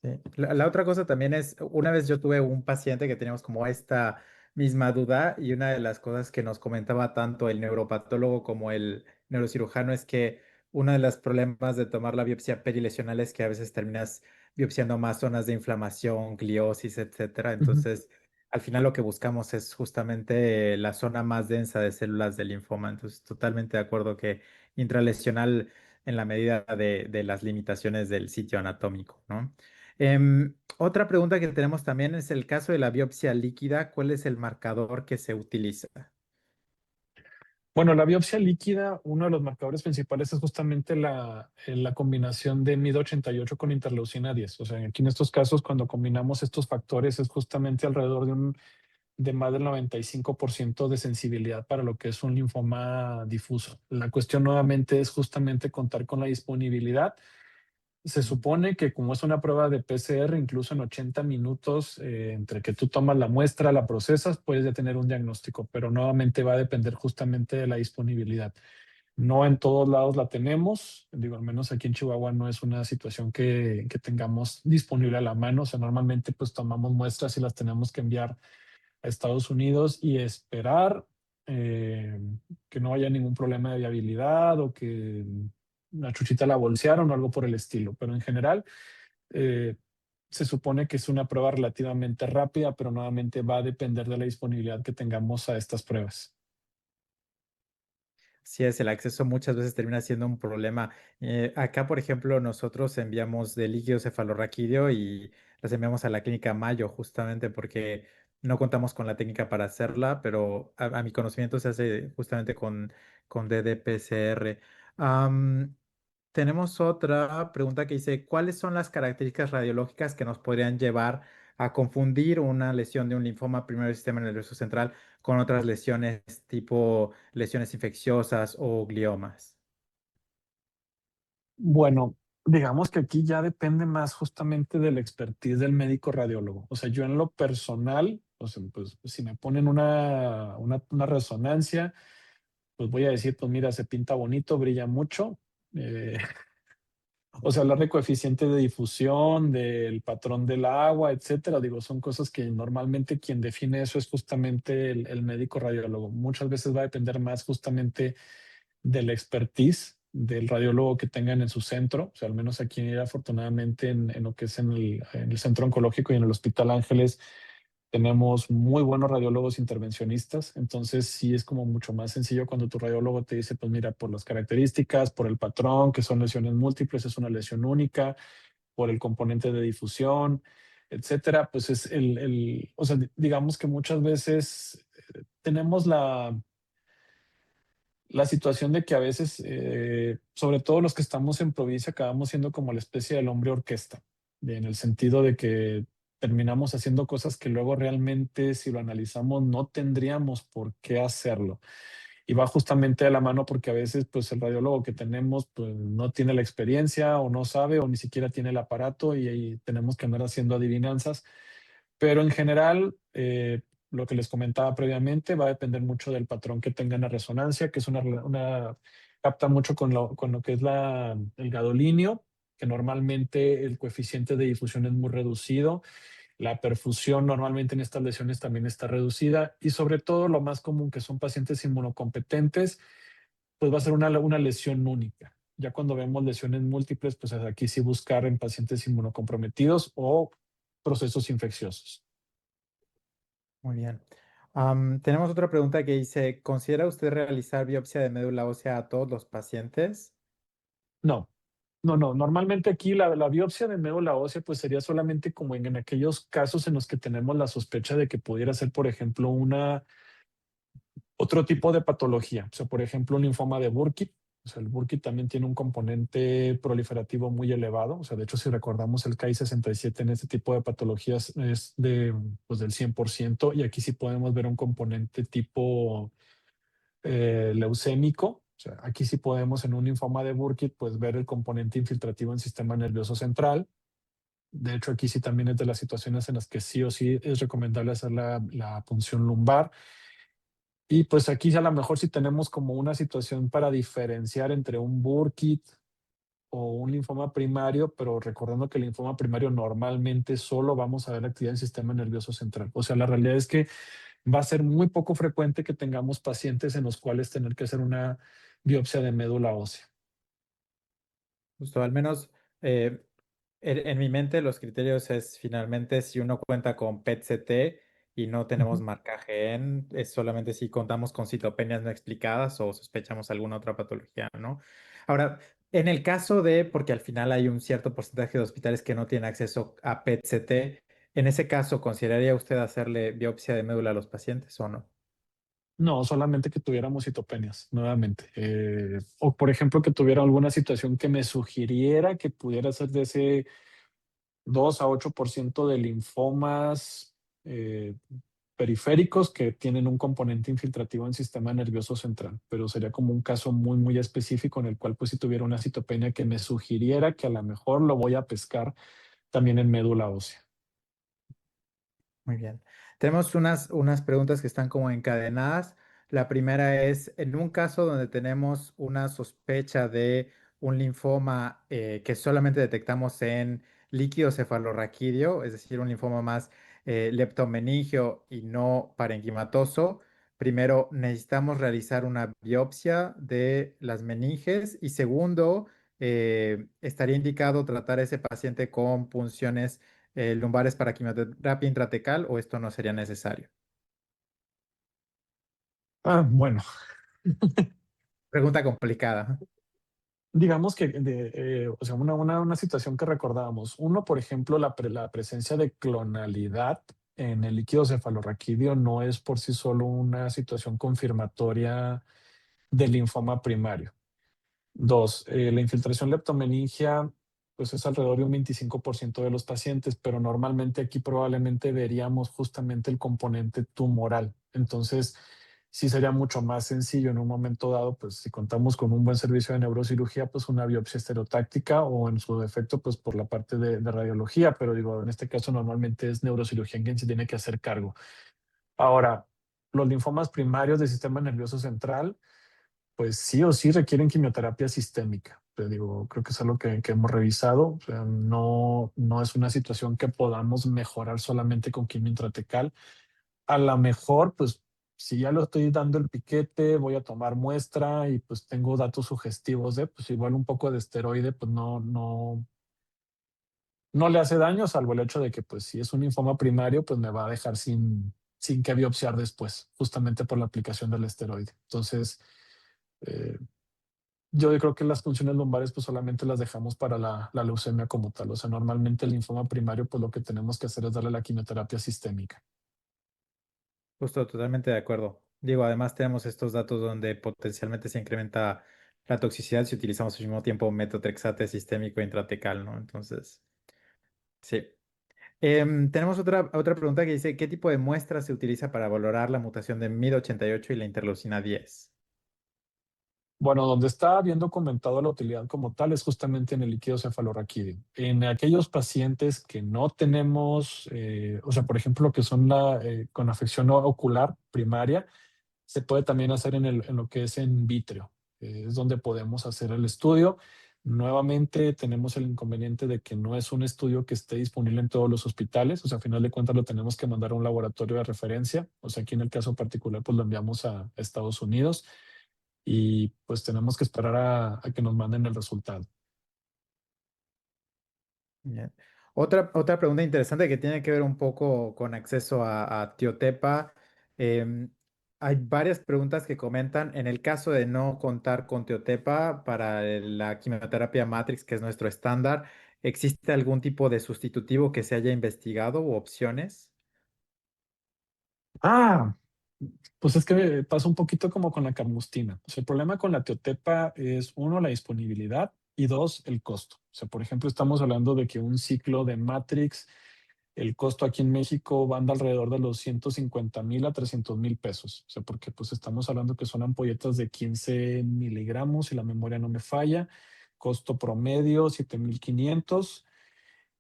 Sí. La otra cosa también es, una vez yo tuve un paciente que teníamos como esta misma duda y una de las cosas que nos comentaba tanto el neuropatólogo como el neurocirujano es que uno de los problemas de tomar la biopsia perilesional es que a veces terminas biopsiando más zonas de inflamación, gliosis, etcétera. Ujú. Entonces, al final lo que buscamos es justamente la zona más densa de células del linfoma. Entonces, totalmente de acuerdo que intralesional en la medida de las limitaciones del sitio anatómico, ¿no? Otra pregunta que tenemos también es el caso de la biopsia líquida. ¿Cuál es el marcador que se utiliza? Bueno, la biopsia líquida, uno de los marcadores principales es justamente la combinación de MID88 con interleucina 10. O sea, aquí en estos casos, cuando combinamos estos factores, es justamente alrededor de más del 95% de sensibilidad para lo que es un linfoma difuso. La cuestión nuevamente es justamente contar con la disponibilidad. Se supone que como es una prueba de PCR, incluso en 80 minutos, entre que tú tomas la muestra, la procesas, puedes ya tener un diagnóstico, pero nuevamente va a depender justamente de la disponibilidad. No en todos lados la tenemos, digo, al menos aquí en Chihuahua no es una situación que tengamos disponible a la mano. O sea, normalmente pues tomamos muestras y las tenemos que enviar a Estados Unidos y esperar eh, que no haya ningún problema de viabilidad o que la chuchita la bolsearon o algo por el estilo. Pero en general eh, se supone que es una prueba relativamente rápida, pero nuevamente va a depender de la disponibilidad que tengamos a estas pruebas. Sí, es el acceso muchas veces termina siendo un problema. Acá, por ejemplo, nosotros enviamos de líquido cefalorraquídeo y las enviamos a la clínica Mayo justamente porque no contamos con la técnica para hacerla, pero a mi conocimiento se hace justamente con ddPCR. Tenemos otra pregunta que dice, ¿cuáles son las características radiológicas que nos podrían llevar a confundir una lesión de un linfoma primario del sistema nervioso central con otras lesiones tipo lesiones infecciosas o gliomas? Bueno, digamos que aquí ya depende más justamente del expertise del médico radiólogo. O sea, yo en lo personal, o sea, pues si me ponen una resonancia, pues voy a decir, pues mira, se pinta bonito, brilla mucho. eh, o sea, hablar de coeficiente de difusión, del patrón del agua, etcétera. Digo, son cosas que normalmente quien define eso es justamente el médico radiólogo. Muchas veces va a depender más justamente del expertise del radiólogo que tengan en su centro. O sea, al menos aquí afortunadamente en lo que es en el centro oncológico y en el Hospital Ángeles tenemos muy buenos radiólogos intervencionistas. Entonces sí es como mucho más sencillo cuando tu radiólogo te dice, pues mira, por las características, por el patrón, que son lesiones múltiples, es una lesión única, por el componente de difusión, etcétera. Pues es o sea, digamos que muchas veces tenemos la situación de que a veces, sobre todo los que estamos en provincia, acabamos siendo como la especie del hombre orquesta, en el sentido de que terminamos haciendo cosas que luego realmente, si lo analizamos, no tendríamos por qué hacerlo. Y va justamente de la mano porque a veces, pues, el radiólogo que tenemos, pues, no tiene la experiencia o no sabe o ni siquiera tiene el aparato y ahí tenemos que andar haciendo adivinanzas. Pero en general, lo que les comentaba previamente va a depender mucho del patrón que tengan la resonancia, que es capta mucho con lo que es el gadolinio, que normalmente el coeficiente de difusión es muy reducido. La perfusión normalmente en estas lesiones también está reducida y sobre todo lo más común que son pacientes inmunocompetentes, pues va a ser una lesión única. Ya cuando vemos lesiones múltiples, pues aquí sí buscar en pacientes inmunocomprometidos o procesos infecciosos. Muy bien. Tenemos otra pregunta que dice, ¿considera usted realizar biopsia de médula ósea a todos los pacientes? No, no. Normalmente aquí la biopsia de médula ósea pues sería solamente como en aquellos casos en los que tenemos la sospecha de que pudiera ser, por ejemplo, otro tipo de patología. O sea, por ejemplo, un linfoma de Burkitt. O sea, el Burkitt también tiene un componente proliferativo muy elevado. O sea, de hecho, si recordamos el Ki-67 en este tipo de patologías es pues del 100%. Y aquí sí podemos ver un componente tipo leucémico. O sea, aquí sí podemos en un linfoma de Burkitt pues ver el componente infiltrativo en sistema nervioso central. De hecho, aquí sí también es de las situaciones en las que sí o sí es recomendable hacer la punción lumbar. Y pues aquí a lo mejor sí tenemos como una situación para diferenciar entre un Burkitt o un linfoma primario, pero recordando que el linfoma primario normalmente solo vamos a ver actividad en sistema nervioso central. O sea, la realidad es que va a ser muy poco frecuente que tengamos pacientes en los cuales tener que hacer una biopsia de médula ósea. Justo, al menos eh, en mi mente los criterios es finalmente si uno cuenta con PET-CT y no tenemos Ujú. marcaje en, es solamente si contamos con citopenias no explicadas o sospechamos alguna otra patología, ¿no? Ahora, en el caso de, porque al final hay un cierto porcentaje de hospitales que no tienen acceso a PET-CT, en ese caso, ¿consideraría usted hacerle biopsia de médula a los pacientes o no? No, solamente que tuviéramos citopenias, nuevamente. O por ejemplo, que tuviera alguna situación que me sugiriera que pudiera ser de ese 2 a 8% de linfomas eh, periféricos que tienen un componente infiltrativo en sistema nervioso central, pero sería como un caso muy, muy específico en el cual pues si tuviera una citopenia que me sugiriera que a lo mejor lo voy a pescar también en médula ósea. Muy bien. Tenemos unas preguntas que están como encadenadas. La primera es, en un caso donde tenemos una sospecha de un linfoma que solamente detectamos en líquido cefalorraquídeo, es decir, un linfoma más leptomeningio y no parenquimatoso, primero necesitamos realizar una biopsia de las meninges y segundo, estaría indicado tratar a ese paciente con punciones lumbares para quimioterapia intratecal o esto no sería necesario? Bueno, Pregunta complicada. digamos que, o sea, una situación que recordábamos. Uno, por ejemplo, la presencia de clonalidad en el líquido cefalorraquídeo no es por sí solo una situación confirmatoria del linfoma primario. Dos, la infiltración leptomeningia, pues es alrededor de un 25% de los pacientes, pero normalmente aquí probablemente veríamos justamente el componente tumoral. Entonces, sí sería mucho más sencillo en un momento dado, pues si contamos con un buen servicio de neurocirugía, pues una biopsia estereotáctica o en su defecto, pues por la parte de radiología, pero digo, en este caso normalmente es neurocirugía en quien se tiene que hacer cargo. Ahora, los linfomas primarios del sistema nervioso central, pues sí o sí requieren quimioterapia sistémica. Te digo, creo que es algo que hemos revisado. O sea, no es una situación que podamos mejorar solamente con quimio intratecal. A lo mejor, pues, si ya lo estoy dando el piquete, voy a tomar muestra y pues tengo datos sugestivos de, pues igual un poco de esteroide, pues no le hace daño, salvo el hecho de que, pues, si es un linfoma primario, pues me va a dejar sin que biopsiar después, justamente por la aplicación del esteroide. Entonces, eh, yo creo que las funciones lumbares pues solamente las dejamos para la leucemia como tal. O sea, normalmente el linfoma primario pues lo que tenemos que hacer es darle la quimioterapia sistémica. Justo, totalmente de acuerdo. Digo, además tenemos estos datos donde potencialmente se incrementa la toxicidad si utilizamos al mismo tiempo metotrexate sistémico intratecal, ¿no? Entonces, sí. Tenemos otra pregunta que dice, ¿qué tipo de muestra se utiliza para valorar la mutación de MID88 y la interleucina 10? Bueno, donde está bien documentado la utilidad como tal es justamente en el líquido cefalorraquídeo. En aquellos pacientes que no tenemos, o sea, por ejemplo, que son con afección ocular primaria, se puede también hacer en lo que es en vitro. Es donde podemos hacer el estudio. Nuevamente tenemos el inconveniente de que no es un estudio que esté disponible en todos los hospitales. O sea, a final de cuentas lo tenemos que mandar a un laboratorio de referencia. O sea, aquí en el caso particular, pues lo enviamos a Estados Unidos. y pues tenemos que esperar a que nos manden el resultado. Bien. Otra pregunta interesante que tiene que ver un poco con acceso a Tiotepa. Em, Hay varias preguntas que comentan, en el caso de no contar con Tiotepa para la quimioterapia Matrix, que es nuestro estándar, ¿existe algún tipo de sustitutivo que se haya investigado u opciones? Ah, pues es que pasa un poquito como con la carmustina. O sea, el problema con la Tiotepa es, uno, la disponibilidad y dos, el costo. O sea, por ejemplo, estamos hablando de que un ciclo de Matrix, el costo aquí en México anda alrededor de los 150,000 a 300,000 pesos. O sea, porque pues estamos hablando que son ampolletas de 15 miligramos, si la memoria no me falla. Costo promedio 7,500.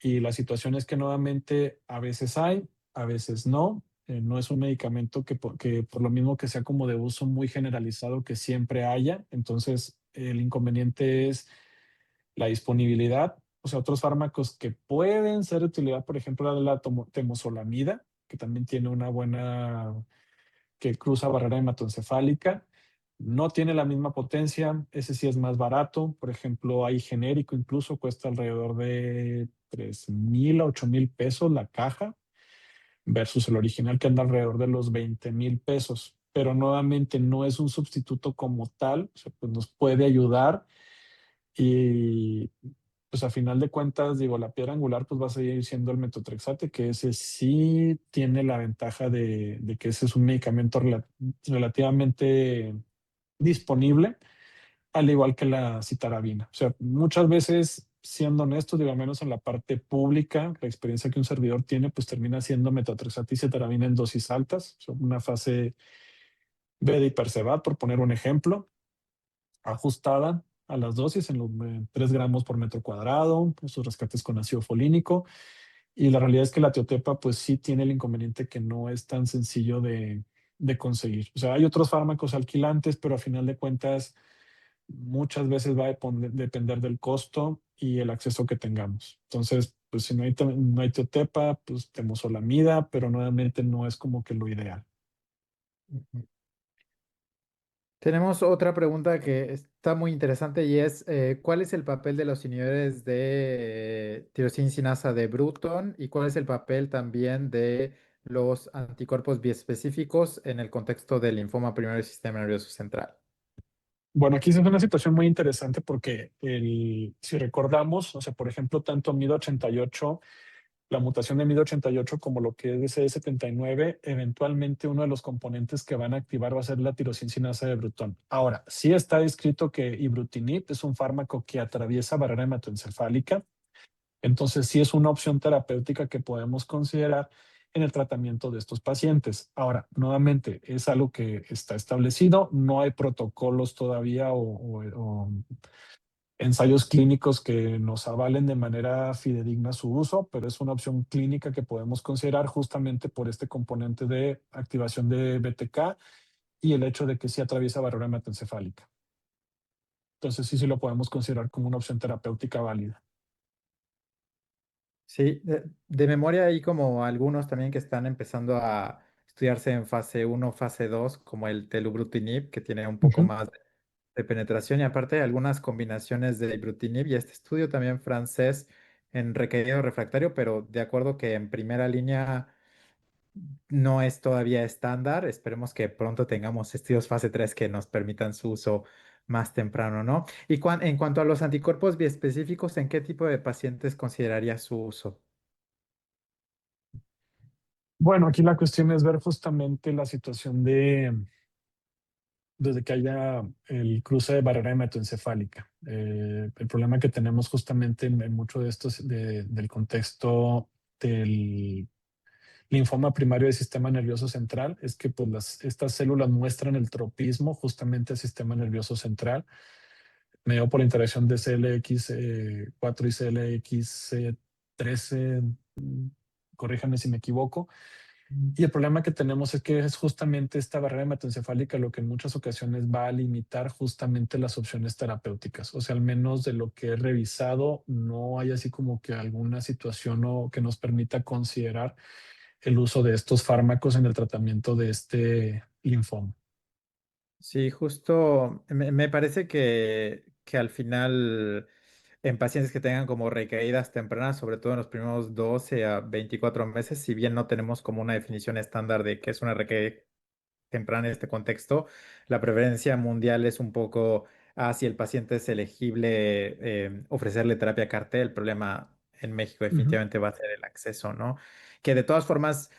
Y la situación es que nuevamente a veces hay, a veces no. No es un medicamento que por lo mismo que sea como de uso muy generalizado, que siempre haya. Entonces, el inconveniente es la disponibilidad. O sea, otros fármacos que pueden ser de utilidad, por ejemplo, la temosolamida, que también tiene una buena, que cruza barrera hematoencefálica. No tiene la misma potencia, ese sí es más barato. Por ejemplo, hay genérico, incluso cuesta alrededor de 3,000 a 8,000 pesos la caja, versus el original que anda alrededor de los 20,000 pesos. Pero nuevamente no es un sustituto como tal, o sea, pues nos puede ayudar y pues a final de cuentas, digo, la piedra angular pues va a seguir siendo el metotrexate, que ese sí tiene la ventaja de que ese es un medicamento relativamente disponible, al igual que la citarabina. O sea, muchas veces, siendo honestos, digo, al menos en la parte pública, la experiencia que un servidor tiene, pues termina siendo metotrexate y citarabina en dosis altas, o sea, una fase B de Perceval, por poner un ejemplo, ajustada a las dosis en los 3 gramos por metro cuadrado, pues, sus rescates con ácido folínico. Y la realidad es que la Tiotepa, pues sí tiene el inconveniente que no es tan sencillo de conseguir. O sea, hay otros fármacos alquilantes, pero a final de cuentas, muchas veces va a depender del costo y el acceso que tengamos. Entonces, pues si no hay Tiotepa, pues temozolomida, pero nuevamente no es como que lo ideal. Ujú. Tenemos otra pregunta que está muy interesante y es, ¿cuál es el papel de los inhibidores de tirosina sinasa de Bruton y cuál es el papel también de los anticuerpos biespecíficos en el contexto del linfoma primario del sistema nervioso central? Bueno, aquí es una situación muy interesante porque si recordamos, o sea, por ejemplo, tanto MID88, la mutación de MID88 como lo que es de CD79, eventualmente uno de los componentes que van a activar va a ser la tirosina sinasa de Bruton. Ahora, sí está descrito que ibrutinib es un fármaco que atraviesa barrera hematoencefálica, entonces sí es una opción terapéutica que podemos considerar en el tratamiento de estos pacientes. Ahora, nuevamente, es algo que está establecido, no hay protocolos todavía o ensayos clínicos que nos avalen de manera fidedigna su uso, pero es una opción clínica que podemos considerar justamente por este componente de activación de BTK y el hecho de que sí atraviesa barrera hematoencefálica. Entonces sí lo podemos considerar como una opción terapéutica válida. Sí, de memoria hay como algunos también que están empezando a estudiarse en fase uno, fase 2, como el telubrutinib, que tiene un poco Ujú. más de penetración y aparte hay algunas combinaciones de ibrutinib y este estudio también francés en requerido refractario, pero de acuerdo que en primera línea no es todavía estándar. Esperemos que pronto tengamos estudios fase 3 que nos permitan su uso más temprano, ¿no? Y en cuanto a los anticuerpos biespecíficos, ¿en qué tipo de pacientes consideraría su uso? Bueno, aquí la cuestión es ver justamente la situación desde que haya el cruce de barrera hematoencefálica. El problema que tenemos justamente en mucho de estos del contexto del linfoma primario del sistema nervioso central es que pues, estas células muestran el tropismo justamente al sistema nervioso central, mediado por la interacción de CLX4 y CLX13, corríjame si me equivoco. Y el problema que tenemos es que es justamente esta barrera hematoencefálica lo que en muchas ocasiones va a limitar justamente las opciones terapéuticas. O sea, al menos de lo que he revisado, no hay así como que alguna situación o que nos permita considerar el uso de estos fármacos en el tratamiento de este linfoma. Sí, justo me parece que al final en pacientes que tengan como recaídas tempranas, sobre todo en los primeros 12 a 24 meses, si bien no tenemos como una definición estándar de qué es una recaída temprana en este contexto, la preferencia mundial es un poco si el paciente es elegible ofrecerle terapia CAR-T. El problema en México Ujú. definitivamente va a ser el acceso, ¿no? Que de todas formas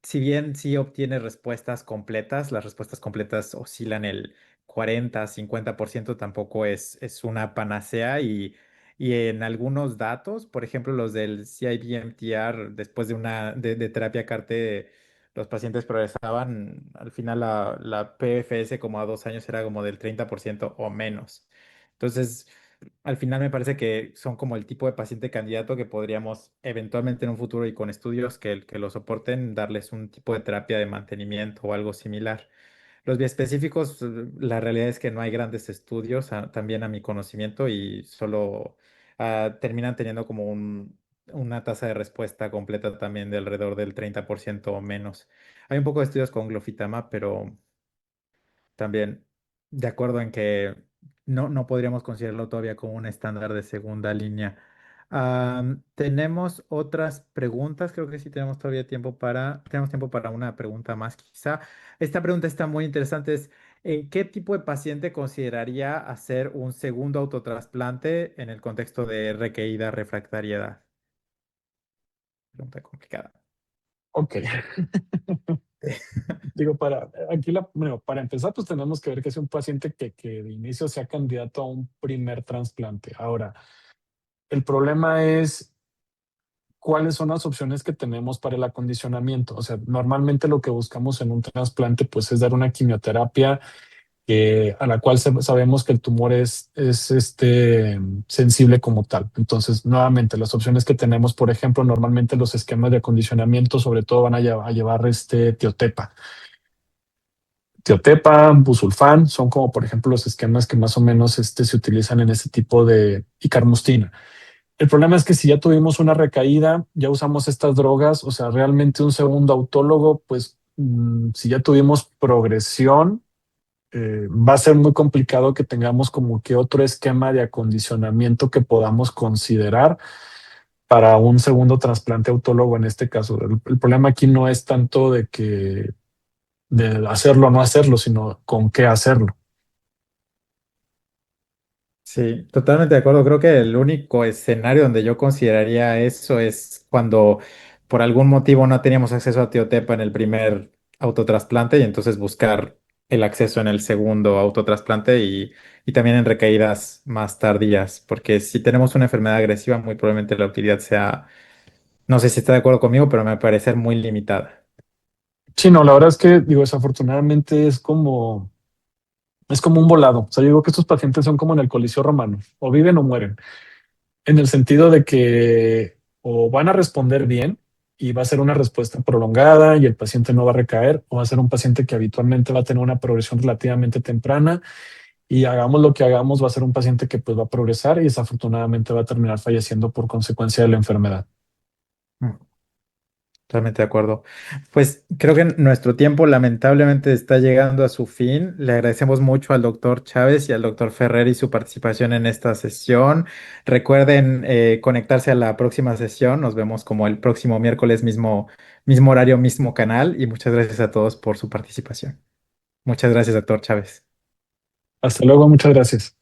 si bien sí obtiene respuestas completas, las respuestas completas oscilan el 40-50%, tampoco es una panacea y en algunos datos, por ejemplo, los del CIBMTR, después de terapia CAR-T, los pacientes progresaban, al final la PFS como a 2 años era como del 30% o menos. Entonces, al final me parece que son como el tipo de paciente candidato que podríamos eventualmente en un futuro y con estudios que lo soporten, darles un tipo de terapia de mantenimiento o algo similar. Los biespecíficos, la realidad es que no hay grandes estudios también a mi conocimiento y solo terminan teniendo como una tasa de respuesta completa también de alrededor del 30% o menos. Hay un poco de estudios con glofitama, pero también de acuerdo en que no podríamos considerarlo todavía como un estándar de segunda línea. Tenemos otras preguntas, creo que sí tenemos tiempo para una pregunta más quizá. Esta pregunta está muy interesante, ¿en qué tipo de paciente consideraría hacer un segundo autotrasplante en el contexto de requerida refractariedad? Pregunta complicada. Ok. Digo, bueno, para empezar, pues tenemos que ver que es un paciente que de inicio sea candidato a un primer trasplante. Ahora, el problema es cuáles son las opciones que tenemos para el acondicionamiento. O sea, normalmente lo que buscamos en un trasplante, pues es dar una quimioterapia a la cual sabemos que el tumor es sensible como tal. Entonces, nuevamente, las opciones que tenemos, por ejemplo, normalmente los esquemas de acondicionamiento, sobre todo van a llevar tiotepa. Tiotepa, busulfán, son como por ejemplo los esquemas que más o menos se utilizan en este tipo de y carmustina. El problema es que si ya tuvimos una recaída, ya usamos estas drogas, o sea, realmente un segundo autólogo, pues si ya tuvimos progresión, va a ser muy complicado que tengamos como que otro esquema de acondicionamiento que podamos considerar para un segundo trasplante autólogo en este caso. El problema aquí no es tanto de hacerlo o no hacerlo, sino con qué hacerlo. Sí, totalmente de acuerdo. Creo que el único escenario donde yo consideraría eso es cuando por algún motivo no teníamos acceso a Tiotepa en el primer autotrasplante y entonces buscar el acceso en el segundo autotrasplante y también en recaídas más tardías, porque si tenemos una enfermedad agresiva, muy probablemente la utilidad sea, no sé si está de acuerdo conmigo, pero me va a parecer muy limitada. Sí, no, la verdad es que, digo, desafortunadamente es como un volado. O sea, yo digo que estos pacientes son como en el Coliseo Romano, o viven o mueren, en el sentido de que o van a responder bien y va a ser una respuesta prolongada y el paciente no va a recaer, o va a ser un paciente que habitualmente va a tener una progresión relativamente temprana y hagamos lo que hagamos, va a ser un paciente que pues va a progresar y desafortunadamente va a terminar falleciendo por consecuencia de la enfermedad. Totalmente de acuerdo. Pues creo que nuestro tiempo lamentablemente está llegando a su fin. Le agradecemos mucho al doctor Chávez y al doctor Ferrer y su participación en esta sesión. Recuerden conectarse a la próxima sesión. Nos vemos como el próximo miércoles, mismo horario, mismo canal. Y muchas gracias a todos por su participación. Muchas gracias, doctor Chávez. Hasta luego, muchas gracias.